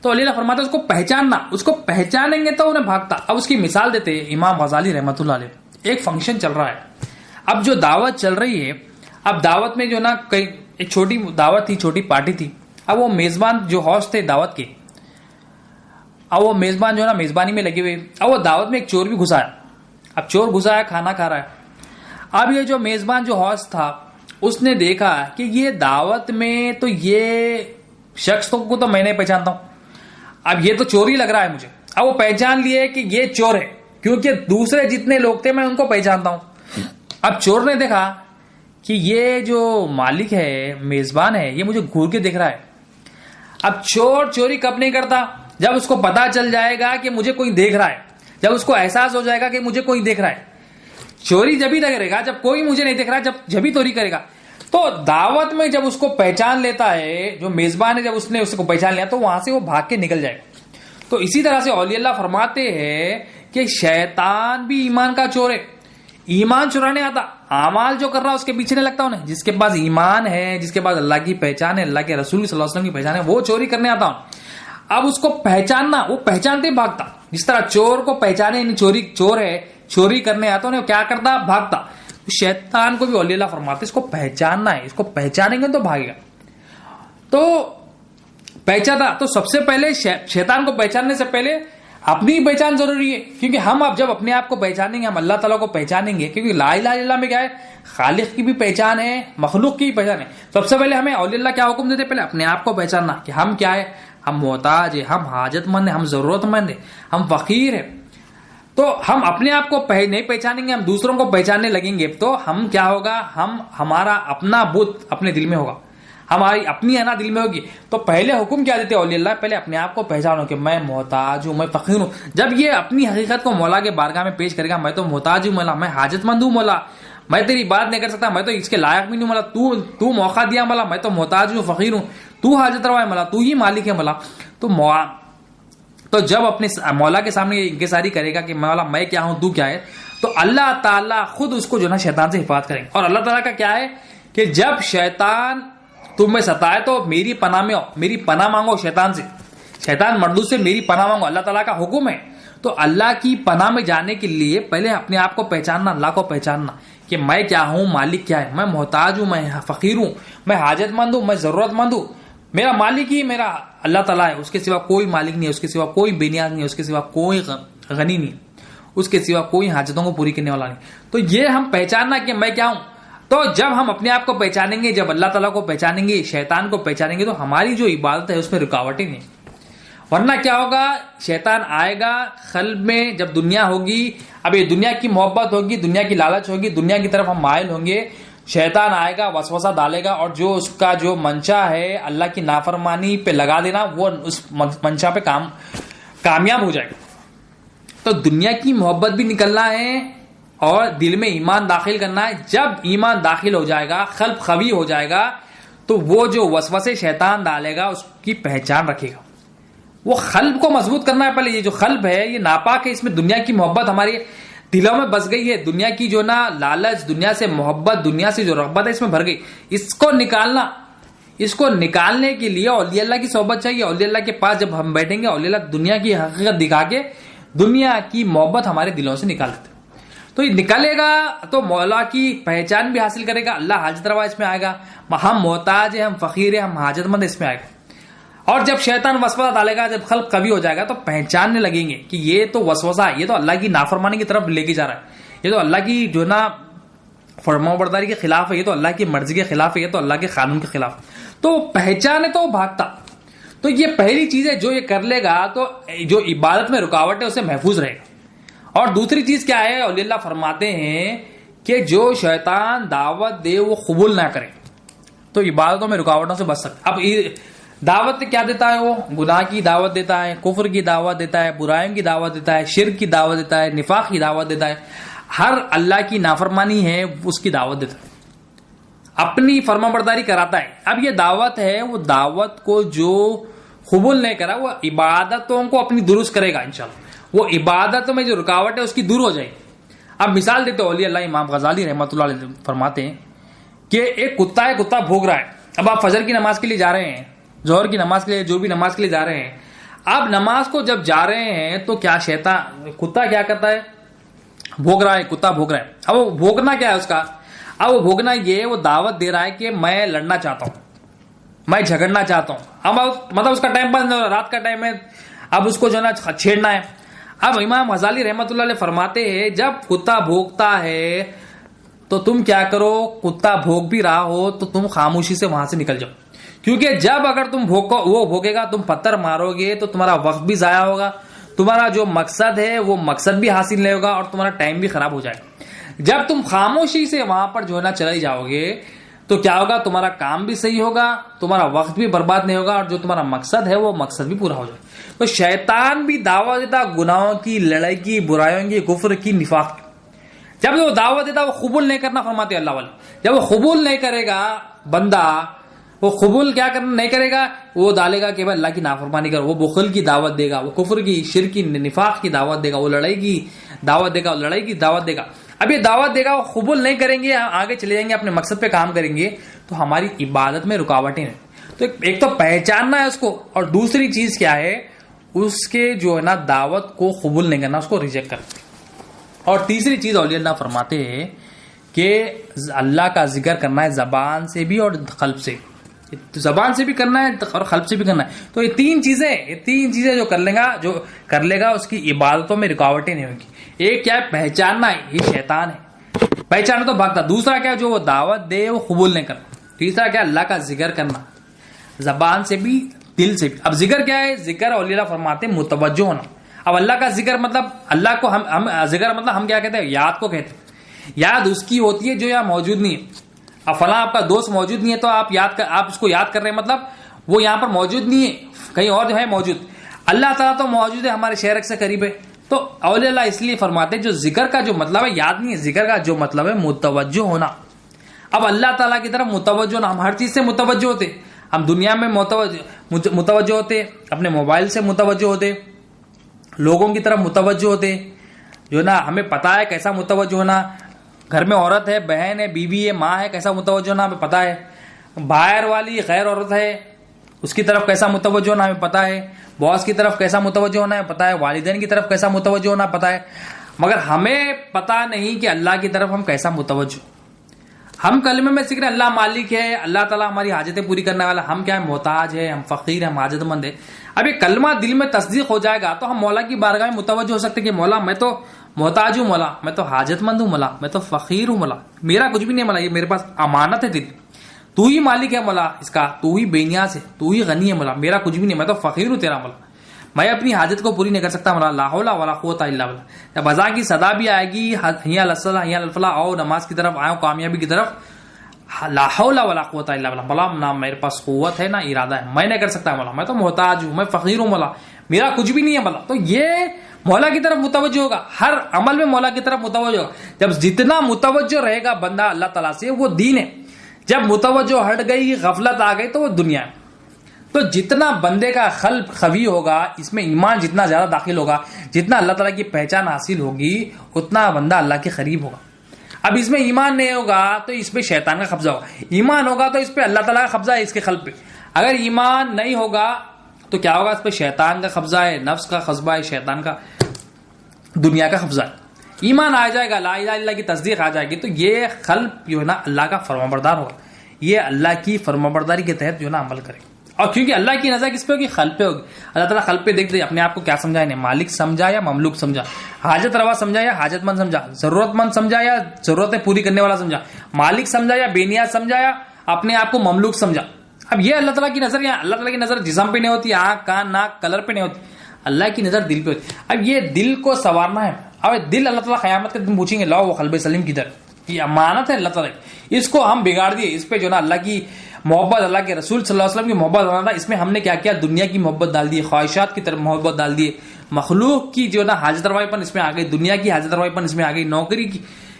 تو علی اللہ فرماتا ہے اس کو پہچاننا، اس کو پہچانیں گے تو انہیں بھاگتا. اب اس کی مثال دیتے ہیں امام غزالی رحمۃ اللہ علیہ. ایک فنکشن چل رہا ہے، اب جو دعوت چل رہی ہے، اب دعوت میں جو نا ایک چھوٹی دعوت تھی، چھوٹی پارٹی تھی. اب وہ میزبان جو ہوسٹ تھے دعوت کے، اب وہ میزبان جو نا میزبانی میں لگے ہوئے. اب وہ دعوت میں ایک چور بھی گھسایا. اب چور گھسایا، کھانا کھا رہا ہے. اب یہ جو میزبان جو ہوسٹ تھا اس نے دیکھا کہ یہ دعوت میں تو یہ شخص کو تو میں نہیں پہچانتا ہوں، اب یہ تو چور ہی لگ رہا ہے مجھے. اب وہ پہچان لیے کہ یہ چور ہے کیونکہ دوسرے جتنے لوگ تھے میں ان کو پہچانتا ہوں. اب چور نے دیکھا کہ یہ جو مالک ہے، میزبان ہے، یہ مجھے گھور کے دیکھ رہا ہے. اب چور چوری کب نہیں کرتا؟ جب اس کو پتا چل جائے گا کہ مجھے کوئی دیکھ رہا ہے، جب اس کو احساس ہو جائے گا کہ مجھے کوئی دیکھ رہا ہے. چوری جبھی کرے گا جب کوئی مجھے نہیں دیکھ رہا، جبھی چوری کرے گا. تو دعوت میں جب اس کو پہچان لیتا ہے، جو میزبان ہے، جب اس نے اس کو پہچان لیا تو وہاں سے وہ بھاگ کے نکل جائے گا. تو اسی طرح سے اولیاء اللہ فرماتے ہیں کہ شیطان بھی ایمان کا چور ہے، ایمان چرانے آتا، اعمال جو کر رہا اس کے پیچھے نہیں لگتا انہیں. جس کے پاس ایمان ہے، جس کے پاس اللہ کی پہچان ہے، اللہ کے رسول صلی اللہ علیہ وسلم کی پہچان ہے، وہ چوری کرنے آتا ہوں. اب اس کو پہچاننا، وہ پہچانتے بھاگتا. جس طرح چور کو پہچانے چور ہے، چوری کرنے آتا انہیں کیا کرتا؟ بھاگتا. شیطان کو بھی اولیاء اللہ فرماتے اس کو پہچاننا ہے، اس کو پہچانیں گے تو بھاگے گا. تو پہچانا تو سب سے پہلے شیطان کو پہچاننے سے پہلے اپنی پہچان ضروری ہے. کیونکہ ہم اب جب اپنے آپ کو پہچانیں گے، ہم اللہ تعالیٰ کو پہچانیں گے. کیونکہ لا الہ الا اللہ میں کیا ہے؟ خالق کی بھی پہچان ہے، مخلوق کی بھی پہچان ہے. سب سے پہلے ہمیں اولیاء اللہ کیا حکم دیتے؟ پہلے اپنے آپ کو پہچاننا کہ ہم کیا ہے، ہم محتاج ہیں، ہم حاجت مند ہیں، ہم ضرورت مند ہیں، ہم فقیر ہیں. تو ہم اپنے آپ کو نہیں پہچانیں گے، ہم دوسروں کو پہچاننے لگیں گے تو ہم کیا ہوگا؟ ہمارا اپنا بت اپنے دل میں ہوگا، ہماری اپنی انا دل میں ہوگی تو پہلے حکم کیا دیتے اولیاء اللہ, پہلے اپنے آپ کو پہچانو کہ میں محتاج ہوں, میں فقیر ہوں. جب یہ اپنی حقیقت کو مولا کے بارگاہ میں پیش کرے گا, میں تو محتاج ہوں مولا, میں حاجت مند ہوں مولا, میں تیری بات نہیں کر سکتا, میں تو اس کے لائق بھی نہیں مولا, تو موقع دیا مولا, میں تو محتاج ہوں, فقیر ہوں, تو حاجت روا ہے مولا, تو ہی مالک ہے مولا. تو جب اپنے مولا کے سامنے یہ انکساری کرے گا کہ مولا میں کیا ہوں, تو کیا ہے, تو اللہ تعالیٰ خود اس کو جو نا شیطان سے حفاظت کریں گے. اور اللہ تعالیٰ کا کیا ہے کہ جب شیطان تمہیں ستائے تو میری پناہ میں آؤ, میری پناہ مانگو شیطان سے, شیطان مردود سے میری پناہ مانگو. اللہ تعالیٰ کا حکم ہے. تو اللہ کی پناہ میں جانے کے لیے پہلے اپنے آپ کو پہچاننا, اللہ کو پہچاننا کہ میں کیا ہوں, مالک کیا ہے, میں محتاج ہوں, میں فقیر ہوں, میں حاجت مند ہوں, میں ضرورت مند ہوں. میرا مالک ہی میرا اللہ تعالیٰ ہے, اس کے سوا کوئی مالک نہیں ہے, اس کے سوا کوئی بے نیاز نہیں ہے, اس کے سوا کوئی غنی نہیں, اس کے سوا کوئی حاجتوں کو پوری کرنے والا نہیں. تو یہ ہم پہچاننا کہ میں کیا ہوں. تو جب ہم اپنے آپ کو پہچانیں گے, جب اللہ تعالیٰ کو پہچانیں گے, شیطان کو پہچانیں گے, تو ہماری جو عبادت ہے اس میں رکاوٹیں نہیں. ورنہ کیا ہوگا, شیطان آئے گا قلب میں, جب دنیا ہوگی, اب یہ دنیا کی محبت ہوگی, دنیا کی لالچ ہوگی, دنیا کی طرف ہم مائل ہوں گے, شیطان آئے گا, وسوسہ ڈالے گا, اور جو اس کا جو منشا ہے اللہ کی نافرمانی پہ لگا دینا, وہ اس منشا پہ کامیاب ہو جائے گا. تو دنیا کی محبت بھی نکلنا ہے اور دل میں ایمان داخل کرنا ہے. جب ایمان داخل ہو جائے گا, قلب خوی ہو جائے گا, تو وہ جو وسوسے شیطان ڈالے گا اس کی پہچان رکھے گا. وہ قلب کو مضبوط کرنا ہے پہلے. یہ جو قلب ہے یہ ناپاک ہے, اس میں دنیا کی محبت ہماری دلوں میں بس گئی ہے, دنیا کی جو نا لالچ, دنیا سے محبت, دنیا سے جو رغبت ہے اس میں بھر گئی. اس کو نکالنا, اس کو نکالنے کے لیے اولیاء اللہ کی صحبت چاہیے. اولیاء اللہ کے پاس جب ہم بیٹھیں گے, اولیاء اللہ دنیا کی حقیقت دکھا کے دنیا کی محبت ہمارے دلوں سے نکال دیتے. تو یہ نکلے گا تو مولا کی پہچان بھی حاصل کرے گا, اللہ حاجت روا اس میں آئے گا, ہم محتاج ہیں, ہم فقیر ہیں, ہم حاجت مند اس میں آئے گا. اور جب شیطان وسوسہ ڈالے گا, جب قلب قوی ہو جائے گا, تو پہچاننے لگیں گے کہ یہ تو وسوسہ ہے, یہ تو اللہ کی نافرمانی کی طرف لے کے جا رہا ہے, یہ تو اللہ کی جو نا فرمانبرداری کے خلاف ہے, یہ تو اللہ کی مرضی کے خلاف ہے, یہ تو اللہ کے قانون کے خلاف. تو پہچانے تو بھاگتا. تو یہ پہلی چیز ہے, جو یہ کر لے گا تو جو عبادت میں رکاوٹ ہے اسے محفوظ رہے گا. اور دوسری چیز کیا ہے, اولیاء اللہ فرماتے ہیں کہ جو شیطان دعوت دے وہ قبول نہ کرے تو عبادتوں میں رکاوٹوں سے بچ سکتا. اب دعوت کیا دیتا ہے, وہ گناہ کی دعوت دیتا ہے, کفر کی دعوت دیتا ہے, برائیوں کی دعوت دیتا ہے, شرک کی دعوت دیتا ہے, نفاق کی دعوت دیتا ہے, ہر اللہ کی نافرمانی ہے اس کی دعوت دیتا ہے, اپنی فرمانبرداری کراتا ہے. اب یہ دعوت ہے, وہ دعوت کو جو قبول نہیں کرا وہ عبادتوں کو اپنی درست کرے گا انشاءاللہ. وہ عبادتوں میں جو رکاوٹ ہے اس کی دور ہو جائے گی. اب مثال دیتے اولیاء اللہ امام غزالی رحمۃ اللہ علیہ فرماتے ہیں کہ ایک کتا ہے, کتا بھوک رہا ہے. اب آپ فجر کی نماز کے لیے جا رہے ہیں, ظہر کی نماز کے لیے, جو بھی نماز کے لیے جا رہے ہیں, اب نماز کو جب جا رہے ہیں تو کیا شیطان کتا کیا کرتا ہے, بھوک رہا ہے, کتا بھوک رہا ہے. اب وہ بھوکنا کیا ہے اس کا, اب وہ بھوکنا یہ وہ دعوت دے رہا ہے کہ میں لڑنا چاہتا ہوں, میں جھگڑنا چاہتا ہوں. اب مطلب اس کا ٹائم پاس, رات کا ٹائم ہے, اب اس کو جو ہے نا چھیڑنا ہے. اب امام غزالی رحمۃ اللہ علیہ فرماتے ہیں جب کتا بھوکتا ہے تو تم کیا کرو, کتا بھوک بھی رہا ہو تو تم خاموشی سے وہاں سے نکل جاؤ, کیونکہ جب اگر تم وہ بھوکے گا, تم پتھر مارو گے تو تمہارا وقت بھی ضائع ہوگا, تمہارا جو مقصد ہے وہ مقصد بھی حاصل نہیں ہوگا, اور تمہارا ٹائم بھی خراب ہو جائے گا. جب تم خاموشی سے وہاں پر جو ہے نا چلے جاؤ گے تو کیا ہوگا, تمہارا کام بھی صحیح ہوگا, تمہارا وقت بھی برباد نہیں ہوگا, اور جو تمہارا مقصد ہے وہ مقصد بھی پورا ہو جائے. تو شیطان بھی دعوت دیتا گناہوں کی, لڑائی کی, برائیوں کی, کفر کی, نفاق کی. جب وہ دعوت دیتا وہ قبول نہیں کرنا, فرماتے اللہ والے, جب وہ قبول نہیں کرے گا بندہ, وہ قبول کیا کرنا نہیں کرے گا, وہ ڈالے گا کہ بھائی اللہ کی نافرمانی کر, وہ بخل کی دعوت دے گا, وہ کفر کی, شرک کی, نفاق کی دعوت دے گا, وہ لڑائی کی دعوت دے گا, وہ لڑائی کی دعوت دے گا. اب یہ دعوت دے گا, وہ قبول نہیں کریں گے, آگے چلے جائیں گے, اپنے مقصد پہ کام کریں گے, تو ہماری عبادت میں رکاوٹیں ہیں. تو ایک تو پہچاننا ہے اس کو, اور دوسری چیز کیا ہے, اس کے جو ہے نا دعوت کو قبول نہیں کرنا, اس کو ریجیکٹ کرنا. اور تیسری چیز اولیاء اللہ فرماتے ہیں کہ اللہ کا ذکر کرنا ہے زبان سے بھی اور قلب سے. زبان سے بھی کرنا ہے اور قلب سے بھی کرنا ہے. تو یہ تین چیزیں جو کر لے گا اس کی عبادتوں میں رکاوٹیں نہیں ہوگی. ایک کیا ہے, پہچاننا ہے یہ شیطان ہے, پہچانا تو بھاگتا. دوسرا کیا, جو وہ دعوت دے وہ قبول نہیں کرنا. تیسرا کیا, اللہ کا ذکر کرنا زبان سے بھی دل سے بھی. اب ذکر کیا ہے, ذکر اولیاء اللہ فرماتے ہیں متوجہ ہونا. اب اللہ کا ذکر مطلب اللہ کو ہم ذکر مطلب ہم کیا کہتے ہیں, یاد کو کہتے ہیں. یاد اس کی ہوتی ہے جو یہاں موجود نہیں ہے. اب فلاں آپ کا دوست موجود نہیں ہے تو آپ اس کو یاد کر رہے ہیں، مطلب وہ یہاں پر موجود نہیں ہے، کہیں اور جو ہے موجود. اللہ تعالیٰ تو موجود ہے، ہمارے شہر سے قریب ہے. تو اولیاء اللہ اس لیے فرماتے ہیں جو ذکر کا جو مطلب ہے یاد نہیں ہے، ذکر کا جو مطلب ہے متوجہ ہونا. اب اللہ تعالیٰ کی طرف متوجہ ہونا، ہم ہر چیز سے متوجہ ہوتے، ہم دنیا میں متوجہ ہوتے، اپنے موبائل سے متوجہ ہوتے، لوگوں کی طرف متوجہ ہوتے، جو نا ہمیں پتا ہے کیسا متوجہ ہونا. گھر میں عورت ہے، بہن ہے، بیوی ہے، ماں ہے، کیسا متوجہ ہونا ہمیں پتا ہے. باہر والی غیر عورت ہے، اس کی طرف کیسا متوجہ ہونا ہمیں پتا ہے. باس کی طرف کیسا متوجہ ہونا ہے پتا ہے. والدین کی طرف کیسا متوجہ ہونا پتا ہے. مگر ہمیں پتا نہیں کہ اللہ کی طرف ہم کیسا متوجہ. ہم کلمے میں ذکر اللہ مالک ہے، اللہ تعالیٰ ہماری حاجتیں پوری کرنے والا، ہم کیا ہے محتاج ہے، ہم فقیر ہیں، ہم حاجت مند ہے. اب یہ کلمہ دل میں تصدیق ہو جائے گا تو ہم مولا کی بارگاہ میں متوجہ ہو سکتے کہ مولا میں تو محتاج ہوں، مولا میں تو حاجت مند ہوں، مولا میں تو فقیر ہوں، مولا میرا کچھ بھی نہیں، مولا یہ میرے پاس امانت ہے دل، تو ہی مالک ہے مولا اس کا، تو ہی بے نیاز ہے، تو ہی غنی ہے مولا، میرا کچھ بھی نہیں، میں تو فقیر ہوں تیرا مولا، میں اپنی حاجت کو پوری نہیں کر سکتا مولا. لا حول ولا قوت الا باللہ. جب اذان کی صدا بھی آئے گی حی علی الصلاۃ حی علی الفلاح، آؤ نماز کی طرف، آؤ کامیابی کی طرف، لا حول ولا قوت الا باللہ، مولا نہ میرے پاس قوت ہے نہ ارادہ ہے، میں نہیں کر سکتا مولا، میں تو محتاج ہوں، میں فقیر ہوں مولا، میرا کچھ بھی نہیں ہے مولا. تو یہ مولا کی طرف متوجہ ہوگا، ہر عمل میں مولا کی طرف متوجہ ہوگا. جب جتنا متوجہ رہے گا بندہ اللہ تعالیٰ سے وہ دین ہے، جب متوجہ ہٹ گئی، غفلت آ گئی تو وہ دنیا ہے. تو جتنا بندے کا قلب خوی ہوگا، اس میں ایمان جتنا زیادہ داخل ہوگا، جتنا اللہ تعالیٰ کی پہچان حاصل ہوگی، اتنا بندہ اللہ کے قریب ہوگا. اب اس میں ایمان نہیں ہوگا تو اس پہ شیطان کا قبضہ ہوگا، ایمان ہوگا تو اس پہ اللہ تعالیٰ کا قبضہ ہے اس کے قلب پہ. اگر ایمان نہیں ہوگا تو کیا ہوگا؟ اس پہ شیطان کا قبضہ ہے، نفس کا قبضہ ہے، شیطان کا، دنیا کا قبضہ ہے. ایمان آ جائے گا، لا الہ الا اللہ کی تصدیق آ جائے گی تو یہ قلب جو ہے نا اللہ کا فرمانبردار ہوگا، یہ اللہ کی فرمانبرداری کے تحت جو ہے نا عمل کرے. اور کیونکہ اللہ کی نظر کس پہ ہوگی؟ قلب پہ ہوگی. اللہ تعالیٰ قلب پہ دیکھ دے اپنے آپ کو کیا سمجھا، انہیں مالک سمجھا یا مملوک سمجھا، حاجت روا سمجھا یا حاجت مند سمجھا، ضرورت مند سمجھا یا ضرورتیں پوری کرنے والا سمجھا، مالک سمجھا یا بے نیاز سمجھا یا اپنے آپ کو مملوک سمجھا. اب یہ اللہ تعالیٰ کی نظر، یا اللہ تعالیٰ کی نظر جسم پہ نہیں ہوتی، آنکھ کان ناک کلر پہ نہیں ہوتی، اللہ کی نظر دل پہ ہوتی. اب یہ دل کو سنوارنا ہے. اب دل اللہ تعالیٰ قیامت کے دن پوچھیں گے لاؤ وہ قلب سلیم کی در، یہ امانت ہے اللہ تعالیٰ کی، اس کو ہم بگاڑ دیے، اس پہ جو نا اللہ کی محبت، اللہ کے رسول صلی اللہ علیہ وسلم کی محبت بنا تھا، اس میں ہم نے کیا کیا؟ دنیا کی محبت ڈال دی، خواہشات کی طرف محبت ڈال دی، مخلوق کی جو نا حاجت روائی پن اس میں آ گئی، دنیا کی حاجت روائی پن اس میں آ گئی، نوکری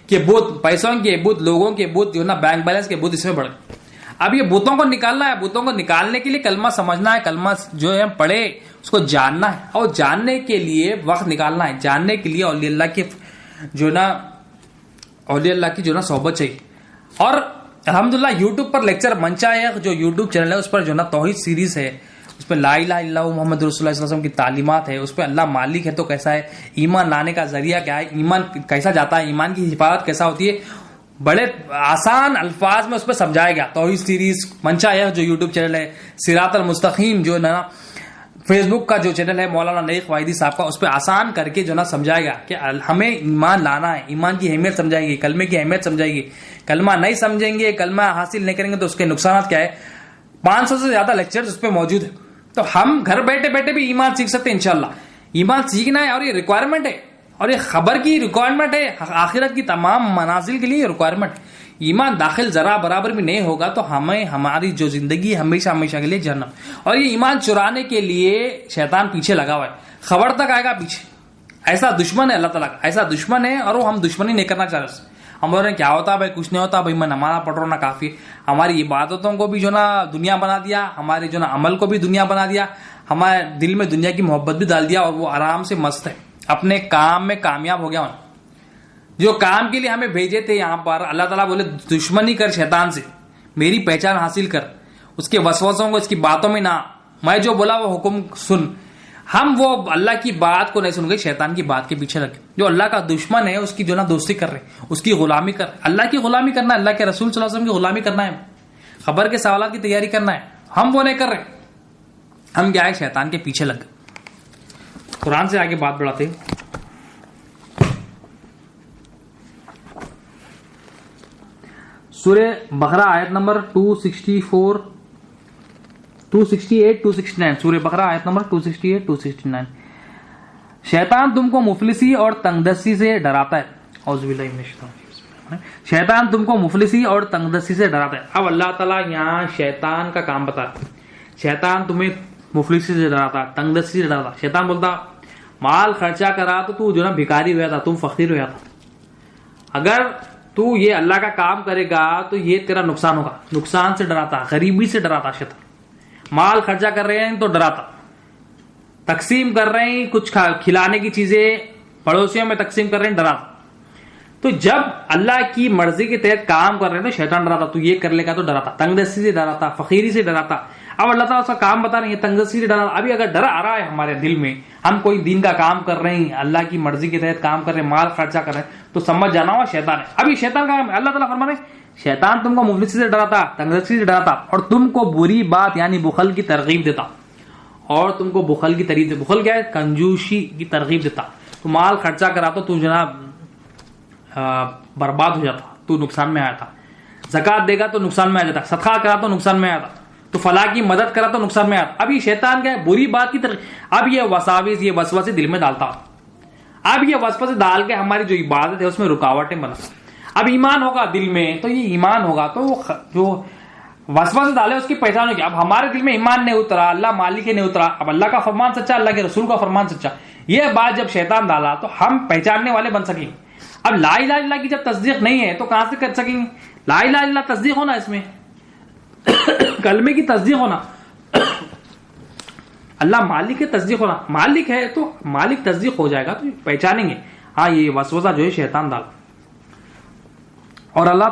کے بوت، پیسوں کے بوت، لوگوں کے بوت، جو نا بینک بیلنس کے بوت اس میں بڑھ گئے. اب یہ بوتوں کو نکالنا ہے، بوتوں کو نکالنے کے لیے کلمہ سمجھنا ہے، کلمہ جو ہے پڑھے اس کو جاننا ہے، اور جاننے کے لیے وقت نکالنا ہے، جاننے کے لیے اولیاء اللہ کی جو نا اولیاء اللہ کی جو نا صحبت چاہیے. اور الحمدللہ یوٹیوب پر لیکچر منچا ہے، جو یوٹیوب چینل ہے اس پر جو نا توحید سیریز ہے، اس پہ لا الہ الا اللہ محمد رسول اللہ صلی اللہ علیہ وسلم کی تعلیمات ہے، اس پہ اللہ مالک ہے تو کیسا ہے، ایمان لانے کا ذریعہ کیا ہے، ایمان کیسا جاتا ہے، ایمان کی حفاظت کیسا ہوتی ہے، بڑے آسان الفاظ میں اس پہ سمجھایا گیا. توحید سیریز منچا ہے جو یوٹیوب چینل ہے. صراط المستقیم جو نا فیس بک کا جو چینل ہے مولانا نیک واحدی صاحب کا، اس پہ آسان کر کے جو نا سمجھائے گا کہ ہمیں ایمان لانا ہے، ایمان کی اہمیت سمجھائے گی، کلمے کی اہمیت سمجھائے گی. کلمہ نہیں سمجھیں گے، کلمہ حاصل نہیں کریں گے تو اس کے نقصانات کیا ہے. 500 سے زیادہ لیکچرز اس پہ موجود ہیں. تو ہم گھر بیٹھے بیٹھے بھی ایمان سیکھ سکتے ہیں انشاءاللہ. ایمان سیکھنا ہے اور یہ ریکوائرمنٹ ہے، اور یہ خبر کی ریکوائرمنٹ ہے، آخرت کی تمام منازل کے لیے ریکوائرمنٹ. ایمان داخل ذرا برابر بھی نہیں ہوگا تو ہمیں ہماری جو زندگی ہمیشہ ہمیشہ کے لیے جہنم. اور یہ ایمان چرانے کے لیے شیطان پیچھے لگا ہوا ہے، خبر تک آئے گا پیچھے. ایسا دشمن ہے اللہ تعالیٰ کا، ایسا دشمن ہے، اور وہ ہم دشمنی نہیں کرنا چاہ رہے. ہم بول رہے ہیں کیا ہوتا بھائی، کچھ نہیں ہوتا بھائی، میں نماز پڑھ رہا ہوں نا کافی. ہماری عبادتوں کو بھی جو نا دنیا بنا دیا، ہمارے جو نا عمل کو بھی دنیا بنا دیا، ہمارے دل میں دنیا کی محبت بھی ڈال دیا، اور وہ آرام سے مست ہے، اپنے کام میں کامیاب ہو گیا. جو کام کے لیے ہمیں بھیجے تھے یہاں پر، اللہ تعالیٰ بولے دشمنی کر شیطان سے، میری پہچان حاصل کر، اس کے وسوسوں کو، اس کی باتوں میں نہ، میں جو بولا وہ حکم سن. ہم وہ اللہ کی بات کو نہیں سن گئے، شیطان کی بات کے پیچھے لگے. جو اللہ کا دشمن ہے اس کی جو نا دوستی کر رہے، اس کی غلامی کر رہے. اللہ کی غلامی کرنا ہے، اللہ کے رسول صلی اللہ علیہ وسلم کی غلامی کرنا ہے، خبر کے سوالات کی تیاری کرنا ہے. ہم وہ نہیں کر رہے، ہم کیا ہے، شیطان کے پیچھے لگ گئے. قرآن سے آگے بات بڑھاتے ہیں. سورہ بقرہ آیت نمبر 264 268 269. سورہ بقرہ آیت نمبر 268 269. شیطان تم کو مفلسی اور تنگ دستی سے ڈراتا ہے. اعوذ باللہ من الشیطان الرجیم. شیطان تم کو مفلسی اور تنگدستی سے ڈراتا ہے. اب اللہ تعالیٰ یہاں شیطان کا کام بتا رہا ہے. شیطان تمہیں مفلسی سے ڈراتا, تنگدستی سے ڈراتا. شیطان بولتا مال خرچہ کرا تو جو نا بھکاری ہوا تھا, تم فقیر ہوا تھا. اگر تو یہ اللہ کا کام کرے گا تو یہ تیرا نقصان ہوگا. نقصان سے ڈراتا, غریبی سے ڈراتا شیطان. مال خرچہ کر رہے ہیں تو ڈراتا, تقسیم کر رہے ہیں کچھ کھلانے کی چیزیں پڑوسیوں میں تقسیم کر رہے ہیں, ڈراتا. تو جب اللہ کی مرضی کے تحت کام کر رہے ہیں تو شیطان ڈراتا, تو یہ کر لے گا تو ڈراتا. تنگدستی سے ڈراتا, فقیری سے ڈراتا. اب اللہ تعالیٰ اس کا کام بتا رہے ہیں تنگدستی سے ڈراتا. ابھی اگر ڈر آ رہا ہے ہمارے دل میں, ہم کوئی دین کا کام کر رہے ہیں, اللہ کی مرضی کے تحت کام کر رہے ہیں, مال خرچہ کر رہے ہیں, تو سمجھ جانا ہوا شیطان ہے. ابھی شیطان کا اللہ تعالیٰ فرما رہے ہیں شیطان تم کو مفلسی سے ڈراتا, تنگدستی سے ڈراتا, اور تم کو بری بات یعنی بخل کی ترغیب دیتا. اور تم کو بخل کی ترغیب, بخل کیا ہے, کنجوسی کی ترغیب دیتا. تو مال خرچہ کرا تو جناب برباد ہو جاتا, تو نقصان میں آیا تھا. زکات دے گا تو نقصان میں آ جاتا, صدقہ کرا تو نقصان میں آیا تھا, تو فلاح کی مدد کرا تو نقصان میں آتا. اب یہ شیطان کیا ہے, بری بات کی ترغیب. اب یہ وساوس, یہ وسوسے دل میں ڈالتا. اب یہ وسوسے ڈال کے ہماری جو عبادت ہے اس میں رکاوٹیں بنا. اب ایمان ہوگا دل میں, تو یہ ایمان ہوگا تو جو وسوسے ڈالے اس کی پہچان ہوگی. اب ہمارے دل میں ایمان نہیں اترا, اللہ مالک نہیں اترا, اب اللہ کا فرمان سچا, اللہ کے رسول کا فرمان سچا, یہ بات جب شیطان ڈالا تو ہم پہچاننے والے بن سکیں. اب لا الہ الا اللہ کی جب تصدیق نہیں ہے تو کہاں سے کر سکیں گے؟ لا الہ الا اللہ تصدیق ہونا, اس میں کلمے کی تصدیق ہونا, اللہ مالک ہے تصدیق ہونا. مالک ہے تو مالک تصدیق ہو جائے گا تو پہچانیں گے ہاں یہ وسوسہ جو ہے شیطان ڈالا. اور اللہ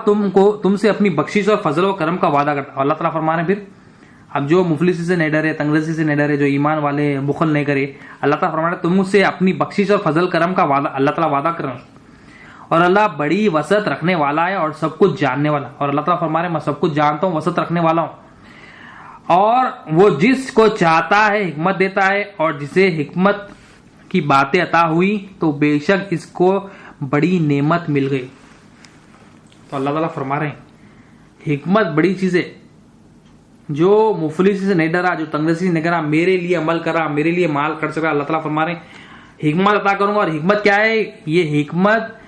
تم سے اپنی بخشش اور فضل و کرم کا وعدہ کرتا ہے. اللہ تعالیٰ فرما رہے ہیں پھر, اب جو مفلسی سے نہیں ڈرے, تنگدستی سے نہیں ڈرے, جو ایمان والے بخل نہیں کرے, اللہ تعالیٰ فرما رہے ہیں تم سے اپنی بخشش اور فضل کرم کا وعدہ اللہ تعالیٰ وعدہ کر رہے ہیں. اور اللہ بڑی وسعت رکھنے والا ہے اور سب کچھ جاننے والا. اور اللہ تعالیٰ فرما رہے ہیں میں سب کچھ جانتا ہوں, وسعت رکھنے والا ہوں. اور وہ جس کو چاہتا ہے حکمت دیتا ہے, اور جسے حکمت کی باتیں عطا ہوئی تو بے شک اس کو بڑی نعمت مل گئی. تو اللہ تعالیٰ فرما رہے ہیں حکمت بڑی چیز ہے. جو مفلسی سے نہیں ڈرا, جو تنگدستی سے نہیں کرا, میرے لیے عمل کرا, میرے لیے مال خرچ کرا, اللہ تعالیٰ فرما رہے ہیں حکمت عطا کروں گا. اور حکمت کیا ہے, یہ حکمت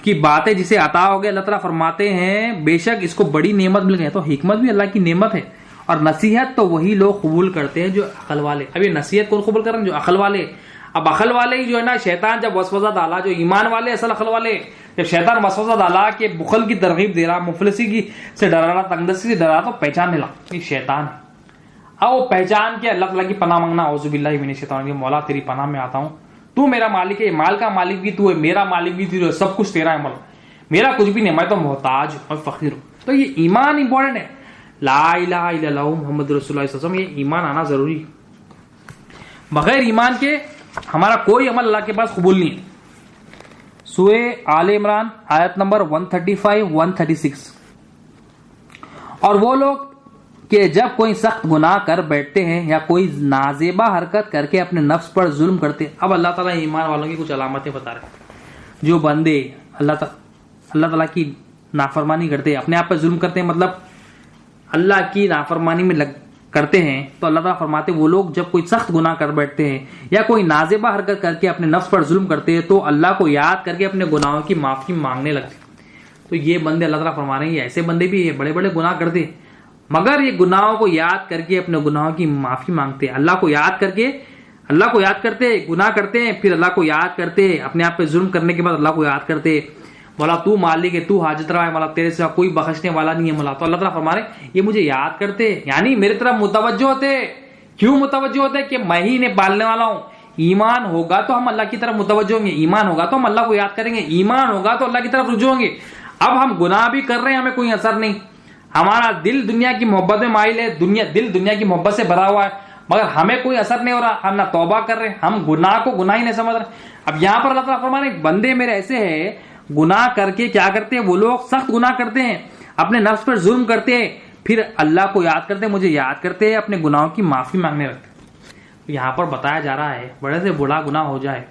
کی باتیں جسے عطا ہو گئے, اللہ تعالیٰ فرماتے ہیں بے شک اس کو بڑی نعمت مل گئی. تو حکمت بھی اللہ کی نعمت ہے. اور نصیحت تو وہی لوگ قبول کرتے ہیں جو عقل والے. اب یہ نصیحت کون قبول کر رہے ہیں, جو عقل والے. اب عقل والے ہی جو ہے نا, شیطان جب وسوسہ ڈالا, جو ایمان والے اصل عقل والے, جب شیطان وسوسہ ڈالا کہ بخل کی ترغیب دے رہا, مفلسی کی سے ڈرا رہا, تنگدستی سے ڈرا رہا, تو پہچان ملا یہ شیطان ہے. اب وہ پہچان کے اللہ تعالیٰ کی پناہ مانگنا, اعوذ باللہ من الشیطان الرجیم, مولا تیری پناہ میں آتا ہوں, تو میرا مالک ہے, مال کا مالک بھی تو ہے, میرا مالک بھی تو ہے, سب کچھ تیرا ہے, مولا میرا کچھ بھی نہیں, میں تو محتاج اور فقیر ہوں. تو یہ ایمان امپورٹنٹ ہے. لا الہ الا اللہ محمد رسول اللہ صلی اللہ علیہ وسلم, یہ ایمان آنا ضروری ہے. بغیر ایمان کے ہمارا کوئی عمل اللہ کے پاس قبول نہیں ہے. سورہ آل عمران آیت نمبر 135-136. اور وہ لوگ کہ جب کوئی سخت گناہ کر بیٹھتے ہیں یا کوئی نازیبا حرکت کر کے اپنے نفس پر ظلم کرتے. اب اللہ تعالیٰ ایمان والوں کی کچھ علامتیں بتا رہے ہیں. جو بندے اللہ تعالیٰ کی نافرمانی کرتے, اپنے آپ پر ظلم کرتے ہیں, مطلب اللہ کی نافرمانی میں کرتے ہیں, تو اللہ تعالیٰ فرماتے وہ لوگ جب کوئی سخت گناہ کر بیٹھتے ہیں یا کوئی نازیبا حرکت کر کے اپنے نفس پر ظلم کرتے ہیں تو اللہ کو یاد کر کے اپنے گناہوں کی معافی مانگنے لگتے. تو یہ بندے اللہ تعالیٰ فرما رہے ہیں, ایسے بندے بھی بڑے بڑے گناہ کرتے مگر یہ گناہوں کو یاد کر کے اپنے گناہوں کی معافی مانگتے, اللہ کو یاد کرتے, گناہ کرتے ہیں, پھر اللہ کو یاد کرتے, اپنے آپ پہ ظلم کرنے کے بعد اللہ کو یاد کرتے, مولا تو مالک ہے, تو حاجت روا ہے, مولا تیرے سوا کوئی بخشنے والا نہیں ہے, مولا. تو اللہ تعالیٰ فرما رہے یہ مجھے یاد کرتے, یعنی میری طرف متوجہ ہوتے. کیوں متوجہ ہوتے, کہ میں ہی انہیں پالنے والا ہوں. ایمان ہوگا تو ہم اللہ کی طرف متوجہ ہوں گے, ایمان ہوگا تو ہم اللہ کو یاد کریں گے, ایمان ہوگا تو اللہ کی طرف رجوع ہوں گے. اب ہم گناہ بھی کر رہے ہیں, ہمیں کوئی اثر نہیں, ہمارا دل دنیا کی محبت میں مائل ہے, دل دنیا کی محبت سے بھرا ہوا ہے, مگر ہمیں کوئی اثر نہیں ہو رہا, ہم نہ توبہ کر رہے ہیں, ہم گناہ کو گناہ ہی نہیں سمجھ رہے. اب یہاں پر اللہ تعالیٰ فرما رہے بندے میرے ایسے ہیں, گناہ کر کے کیا کرتے ہیں, وہ لوگ سخت گناہ کرتے ہیں, اپنے نفس پر ظلم کرتے ہیں, پھر اللہ کو یاد کرتے, مجھے یاد کرتے, اپنے گناہوں کی معافی مانگنے لگتے. یہاں پر بتایا جا رہا ہے بڑے سے بڑا گناہ ہو جائے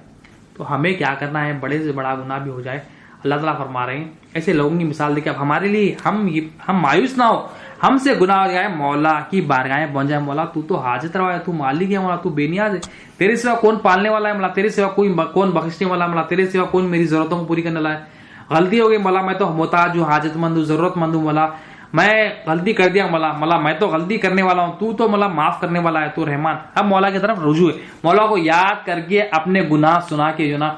تو ہمیں کیا کرنا ہے, بڑے سے بڑا گناہ بھی ہو جائے. اللہ تعالیٰ فرما رہے ہیں ایسے لوگوں کی مثال دے کے اب ہمارے لیے ہم مایوس نہ ہو, ہم سے گناہ ہو جائے, مولا کی بارگاہیں پہنچ جائے, مولا تو حاجت روا ہے, تو مالک ہے, مولا تو بے نیاز ہے, تیرے سوا کون پالنے والا ہے, مولا تیرے سوا کون بخشنے والا ہے, مولا تیرے سوا کون میری ضرورتوں کو پوری کرنے والا ہے, غلطی ہو گئی مولا، میں تو محتاج ہوں، حاجت مند ہوں، ضرورت مند ہوں مولا، میں غلطی کر دیا مولا میں تو غلطی کرنے والا ہوں، تو مولا معاف کرنے والا ہے، تو رحمان۔ اب مولا کی طرف رجوع ہے، مولا کو یاد کر کے اپنے گناہ سنا کے جو نا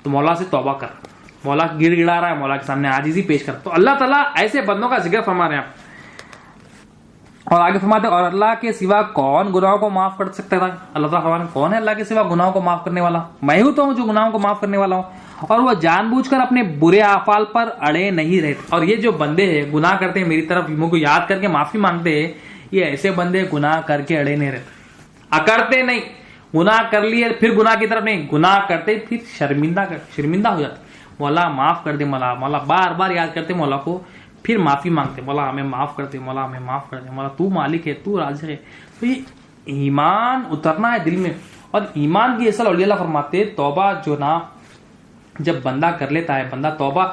تو مولا سے توبہ کر، مولا گڑ گڑا رہا ہے، مولا کے سامنے عاجزی پیش کر، تو اللہ تعالیٰ ایسے بندوں کا ذکر فرما رہے ہیں۔ اور آگے فرماتے ہیں اور اللہ کے سوا کون گناہوں کو معاف کر سکتا تھا؟ اللہ تعالیٰ فرماتے ہیں کون ہے اللہ کے سوا گناہوں کو معاف کرنے والا؟ میں ہوں تو ہوں جو گناہوں کو معاف کرنے والا ہوں، اور وہ جان بوجھ کر اپنے برے اعمال پر اڑے نہیں رہتے۔ اور یہ جو بندے ہیں گناہ کرتے ہیں، میری طرف مجھ کو یاد کر کے معافی مانگتے ہیں، یہ ایسے بندے گناہ کر کے اڑے نہیں رہتے، اکڑتے نہیں، گناہ کر لیے پھر گناہ کی طرف نہیں، گناہ کرتے پھر شرمندہ ہو جاتے، مولا معاف کر دے مولا، مولا بار بار یاد کرتے مولا کو، پھر معافی مانگتے، مولا ہمیں معاف کر دے، مولا ہمیں معاف کر دے، مولا تو مالک ہے، تو رازق ہے۔ تو یہ ایمان اترنا ہے دل میں، اور ایمان کی اصل اولیاء اللہ فرماتے توبہ جو نا جب بندہ کر لیتا ہے، بندہ توبہ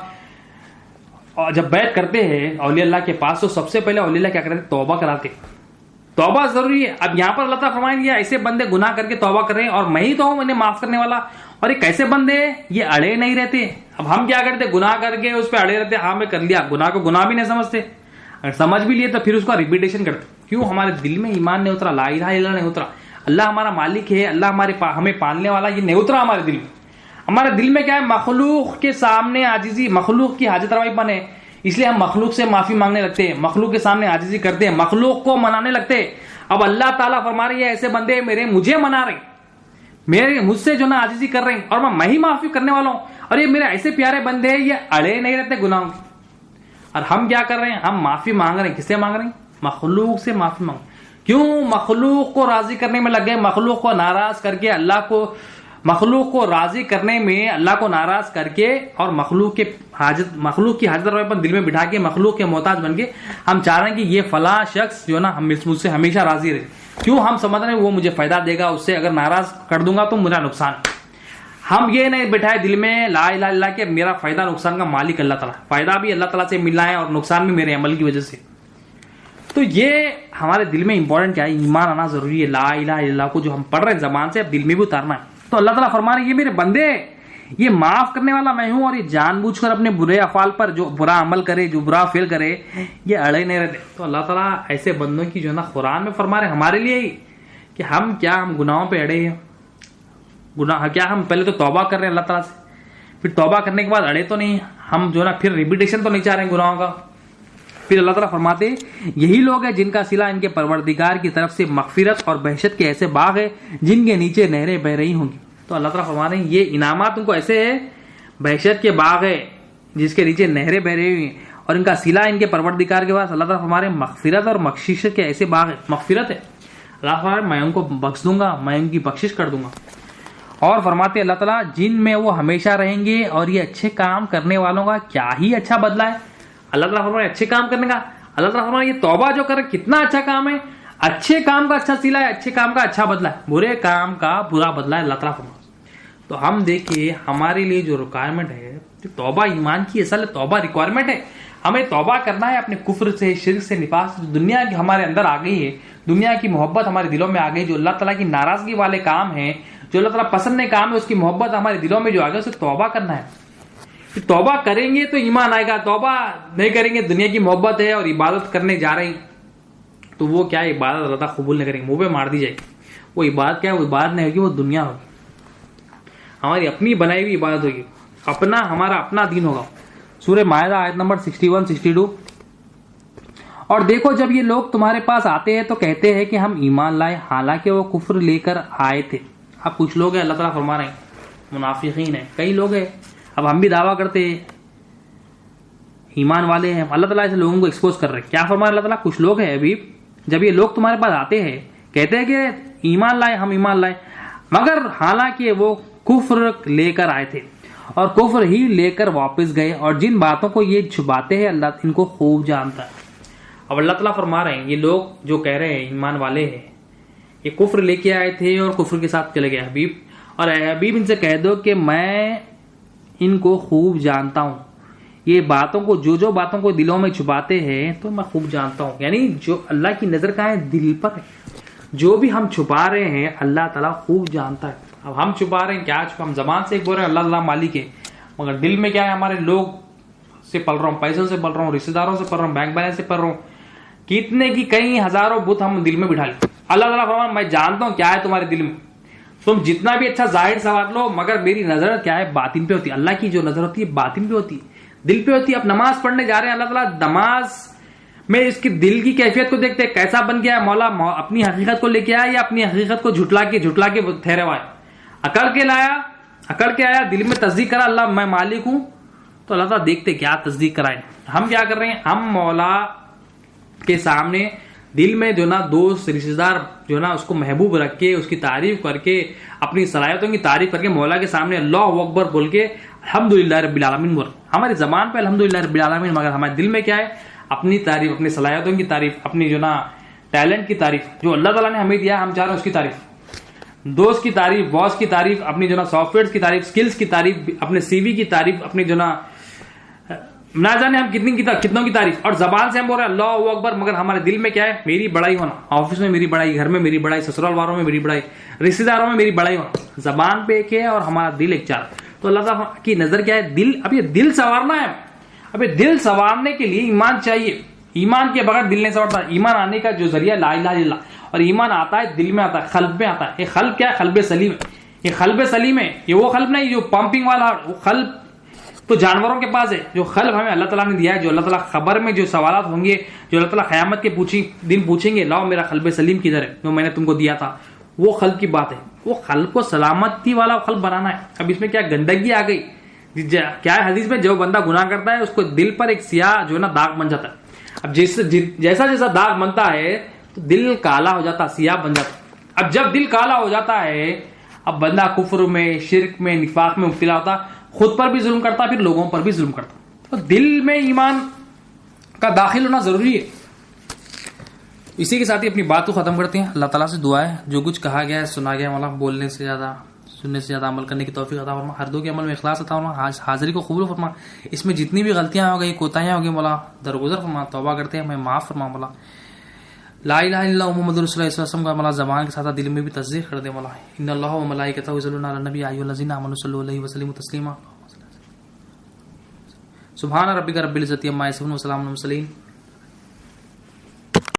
جب بیعت کرتے ہیں اولیاء اللہ کے پاس، تو سب سے پہلے اولیاء اللہ کیا کرتے؟ توبہ کراتے، توبہ ضروری ہے۔ اب یہاں پر اللہ تعالیٰ فرمائیں گے ایسے بندے گناہ کر کے توبہ کر رہے ہیں اور میں ہی تو ہوں انہیں معاف کرنے والا، اور یہ کیسے بندے یہ اڑے نہیں رہتے۔ اب ہم کیا کرتے؟ گناہ کر کے اس پہ اڑے رہتے، ہاں میں کر لیا، گناہ کو گناہ بھی نہیں سمجھتے، اگر سمجھ بھی لیے تو پھر اس کا ریپیٹیشن کرتے۔ کیوں؟ ہمارے دل میں ایمان نہیں اترا، لا الہ الا اللہ نہیں اترا، اللہ ہمارا مالک ہے، اللہ ہمیں پالنے والا، یہ نہیں اترا ہمارے دل میں۔ ہمارے دل میں کیا ہے؟ مخلوق کے سامنے عاجزی، مخلوق کی حاجت روائی پن ہے، اس لیے ہم مخلوق سے معافی مانگنے لگتے ہیں، مخلوق کے سامنے عاجزی کرتے ہیں، مخلوق کو منانے لگتے ہیں۔ اب اللہ تعالیٰ فرما رہی ہے ایسے بندے مجھے منا رہے ہیں، مجھ سے جو نا عاجزی کر رہے ہیں، اور میں ہی معافی کرنے والا ہوں، اور یہ میرے ایسے پیارے بندے ہیں، یہ اڑے نہیں رہتے گناہوں کے۔ اور ہم کیا کر رہے ہیں؟ ہم معافی مانگ رہے ہیں، کس سے مانگ رہے ہیں؟ مخلوق سے معافی مانگ۔ کیوں؟ مخلوق کو راضی کرنے میں لگ گئے، مخلوق کو ناراض کر کے مخلوق کو راضی کرنے میں اللہ کو ناراض کر کے، اور مخلوق کی حاجت روائی پر دل میں بٹھا کے مخلوق کے محتاج بن کے ہم چاہ رہے ہیں کہ یہ فلاں شخص جو نا مجھ سے ہمیشہ راضی رہے۔ کیوں؟ ہم سمجھ رہے ہیں وہ مجھے فائدہ دے گا، اس سے اگر ناراض کر دوں گا تو میرا نقصان۔ ہم یہ نہیں بٹھائے دل میں لا الہ الا اللہ کہ میرا فائدہ نقصان کا مالک اللہ تعالیٰ، فائدہ بھی اللہ تعالیٰ سے ملنا ہے اور نقصان بھی میرے عمل کی وجہ سے۔ تو یہ ہمارے دل میں امپورٹنٹ کیا ہے؟ ایمان آنا ضروری ہے، لا الہ الا اللہ کو جو ہم پڑھ رہے ہیں زبان سے اب دل میں بھی اتارنا ہے۔ تو اللہ تعالیٰ فرما رہے ہیں یہ میرے بندے، یہ معاف کرنے والا میں ہوں، اور یہ جان بوجھ کر اپنے برے افعال پر جو برا عمل کرے، جو برا فعل کرے، یہ اڑے نہیں رہتے۔ تو اللہ تعالیٰ ایسے بندوں کی جو ہے نا قرآن میں فرما رہے ہیں ہمارے لیے ہی کہ ہم گناہوں پہ اڑے ہیں، کیا ہم پہلے تو توبہ کر رہے ہیں اللہ تعالیٰ سے، پھر توبہ کرنے کے بعد اڑے تو نہیں، ہم جو ہے نا پھر ریپیٹیشن تو نہیں چاہ رہے ہیں گناہوں کا۔ پھر اللہ تعالیٰ فرماتے ہیں یہی لوگ ہیں جن کا صلہ ان کے پروردگار کی طرف سے مغفرت اور بہشت کے ایسے باغ ہے جن کے نیچے نہریں بہ رہی ہوں گی۔ تو اللہ تعالیٰ فرما رہے ہیں یہ انعامات ان کو ایسے ہے، بہشت کے باغ ہے جس کے نیچے نہریں بہ رہی ہوئی ہیں، اور ان کا صلہ ان کے پروردگار کے پاس اللہ تعالیٰ فرما رہے ہیں مغفرت اور بخشش کے ایسے باغ ہے، مغفرت ہے، اللہ فرما رہے ہیں میں ان کو بخش دوں گا، میں ان کی بخشش کر دوں گا۔ اور فرماتے اللہ تعالیٰ جن میں وہ ہمیشہ رہیں گے، اور یہ اچھے کام کرنے والوں کا کیا ہی اچھا بدلہ ہے۔ اللہ تعالیٰ فرما رہے ہیں اچھے کام کرنے کا، اللہ تعالیٰ فرما رہے ہیں یہ توبہ جو کر کتنا اچھا کام ہے، اچھے کام کا اچھا صلہ ہے، اچھے کام کا اچھا بدلہ ہے، برے کام کا برا بدلہ ہے اللہ تعالیٰ فرما۔ تو ہم دیکھیے ہمارے لیے جو ریکوائرمنٹ ہے، توبہ ایمان کی اصل توبہ ریکوائرمنٹ ہے، ہمیں توبہ کرنا ہے اپنے کفر سے، شرک سے، نفاق سے، دنیا کی ہمارے اندر آ گئی ہے، دنیا کی محبت ہمارے دلوں میں آ گئی، جو اللہ تعالیٰ کی ناراضگی والے کام ہیں، جو اللہ تعالیٰ پسند نہیں کام ہے، اس کی محبت ہمارے دلوں میں جو آ گئی، اسے توبہ کرنا ہے۔ توبہ کریں گے تو ایمان آئے گا، توبہ نہیں کریں گے، دنیا کی محبت ہے اور عبادت کرنے جا رہے ہیں تو وہ کیا ہے؟ عبادت اللہ تعالیٰ قبول نہیں کریں گے، منہ پہ مار دی جائے گی۔ وہ عبادت کیا ہے؟ وہ عبادت نہیں ہوگی، وہ دنیا ہوگی، ہماری اپنی بنائی ہوئی عبادت ہوگی، ہمارا اپنا دین ہوگا۔ سورہ مائدہ آیت نمبر 61 62 اور دیکھو جب یہ لوگ تمہارے پاس آتے ہیں تو کہتے ہیں کہ ہم ایمان لائے، حالانکہ وہ کفر لے کر آئے تھے۔ اب کچھ لوگ ہیں اللہ تعالیٰ فرما رہے ہیں منافقین ہیں، کئی لوگ ہیں، اب ہم بھی دعویٰ کرتے ہیں ایمان والے ہیں، اللہ تعالیٰ ایسے لوگوں کو ایکسپوز کر رہے ہیں۔ کیا فرما اللہ تعالیٰ؟ کچھ لوگ ہیں ابھی جب یہ لوگ تمہارے پاس آتے ہیں کہتے ہیں کہ ایمان لائے، ہم ایمان لائے، مگر حالانکہ وہ کفر لے کر آئے تھے اور کفر ہی لے کر واپس گئے، اور جن باتوں کو یہ چھپاتے ہیں اللہ ان کو خوب جانتا ہے۔ اب اللہ تعالیٰ فرما رہے ہیں یہ لوگ جو کہہ رہے ہیں ایمان والے ہیں، یہ کفر لے کے آئے تھے اور کفر کے ساتھ چلے گئے حبیب، اور اے حبیب ان سے کہہ دو کہ میں ان کو خوب جانتا ہوں، یہ باتوں کو جو باتوں کو دلوں میں چھپاتے ہیں تو میں خوب جانتا ہوں، یعنی جو اللہ کی نظر کا ہے دل پر ہے، جو بھی ہم چھپا رہے ہیں اللہ تعالیٰ خوب جانتا ہے۔ اب ہم چھپا رہے ہیں کیا؟ ہم زبان سے ایک بول رہے ہیں اللہ اللہ مالک ہے، مگر دل میں کیا ہے ہمارے لوگ سے پل رہا ہوں, پیسوں سے پل رہا ہوں, رشتے داروں سے پل رہا ہوں, بینک بیلنس سے پل رہا ہوں, کتنے کی کئی ہزاروں بت ہم دل میں بٹھا لیں. اللہ تعالیٰ فرماتا ہے میں جانتا ہوں کیا ہے تمہارے دل میں, تم جتنا بھی اچھا ظاہر سوار لو مگر میری نظر کیا ہے باطن پہ ہوتی ہے. اللہ کی جو نظر ہوتی ہے باطن پہ ہوتی ہے, دل پہ ہوتی ہے. اب نماز پڑھنے جا رہے ہیں, اللہ تعالیٰ نماز میں اس کی دل کی کیفیت کو دیکھتے ہیں, کیسا بن گیا ہے مولا, اپنی حقیقت کو لے کے آیا یا اپنی حقیقت کو جھٹلا کے ٹھہرے ہوا ہے, اکڑ کے آیا, دل میں تصدیق کرا اللہ میں مالک ہوں, تو اللہ تعالیٰ دیکھتے کیا تصدیق کرائے. ہم کیا کر رہے ہیں, ہم مولا کے سامنے دل میں جو نا دوست رشتے دار جو نا اس کو محبوب رکھ کے اس کی تعریف کر کے اپنی صلاحیتوں کی تعریف کر کے مولا کے سامنے اللہ اکبر بول کے الحمدللہ رب العالمین بول. ہماری زبان پہ الحمدللہ رب العالمین, مگر ہمارے دل میں کیا ہے اپنی تعریف, اپنی صلاحیتوں کی تعریف, اپنی جو نا ٹیلنٹ کی تعریف جو اللہ تعالیٰ نے ہمیں دیا ہم چاہ رہے ہیں اس کی تعریف, دوست کی تعریف, باس کی تعریف, اپنی جو نا سافٹ ویئر کی تعریف, سکلز کی تعریف, اپنے سی وی کی تعریف, اپنی جو نا نہ جانے ہم کتنوں کی تعریف, اور زبان سے ہم بول رہے ہیں اللہ اکبر, مگر ہمارے دل میں کیا ہے میری بڑائی ہونا, آفس میں میری بڑائی, گھر میں میری بڑائی, سسرال والوں میں میری بڑائی, رشتے داروں میں میری بڑائی ہونا. زبان پہ ایک ہے اور ہمارا دل ایک چار. تو اللہ تعالیٰ کی نظر کیا ہے دل. اب یہ دل سنوارنا ہے, اب یہ دل سنوارنے کے لیے ایمان چاہیے. ایمان کے بغیر دل نہیں سنورتا. ایمان آنے کا جو ذریعہ لا الہ الا اللہ, اور ایمان آتا ہے دل میں, آتا ہے قلب میں آتا ہے. یہ قلب کیا ہے, قلب سلیم ہے. یہ قلب سلیم ہے, یہ وہ قلب نہیں جو پمپنگ والا, وہ قلب تو جانوروں کے پاس ہے. جو قلب ہمیں اللہ تعالیٰ نے دیا ہے, جو اللہ تعالیٰ خبر میں جو سوالات ہوں گے, جو اللہ تعالیٰ قیامت کے دن پوچھیں گے, لاؤ میرا قلب سلیم کدھر ہے جو میں نے تم کو دیا تھا, وہ قلب کی بات ہے. وہ قلب کو سلامتی والا قلب بنانا ہے. اب اس میں کیا گندگی آ گئی, کیا ہے حدیث میں جو بندہ گناہ کرتا ہے اس کو دل پر ایک سیاہ جو ہے نا داغ بن جاتا ہے. اب جیسا جیسا داغ بنتا ہے تو دل کالا ہو جاتا, سیاہ بن جاتا. اب جب دل کالا ہو جاتا ہے, اب بندہ کفر میں, شرک میں, نفاق میں مبتلا ہوتا, خود پر بھی ظلم کرتا, پھر لوگوں پر بھی ظلم کرتا. تو دل میں ایمان کا داخل ہونا ضروری ہے. اسی کے ساتھ ہی اپنی بات کو ختم کرتے ہیں. اللہ تعالیٰ سے دعا ہے جو کچھ کہا گیا ہے, سنا گیا, مولا بولنے سے زیادہ سننے سے زیادہ عمل کرنے کی توفیق عطا فرما. ہر دو کے عمل میں اخلاص عطا فرما, حاضری کو قبول فرما. اس میں جتنی بھی غلطیاں ہو گئی, کوتاہیاں ہو گئی, مولا درگزر فرما. توبہ کرتے ہیں, ہمیں معاف فرما. مولا لا الہ الا اللہ محمد رسول اللہ صلی اللہ علیہ وسلم کا مولا زبان کے ساتھ دل میں بھی تصدیق کر دے. مولا ان اللہ و ملائکتہ یصلون علی النبی ایھا الذین آمنوا صلوا علیہ وسلموا تسلیما. سبحان ربک رب العزۃ عما یصفون وسلام علی المرسلین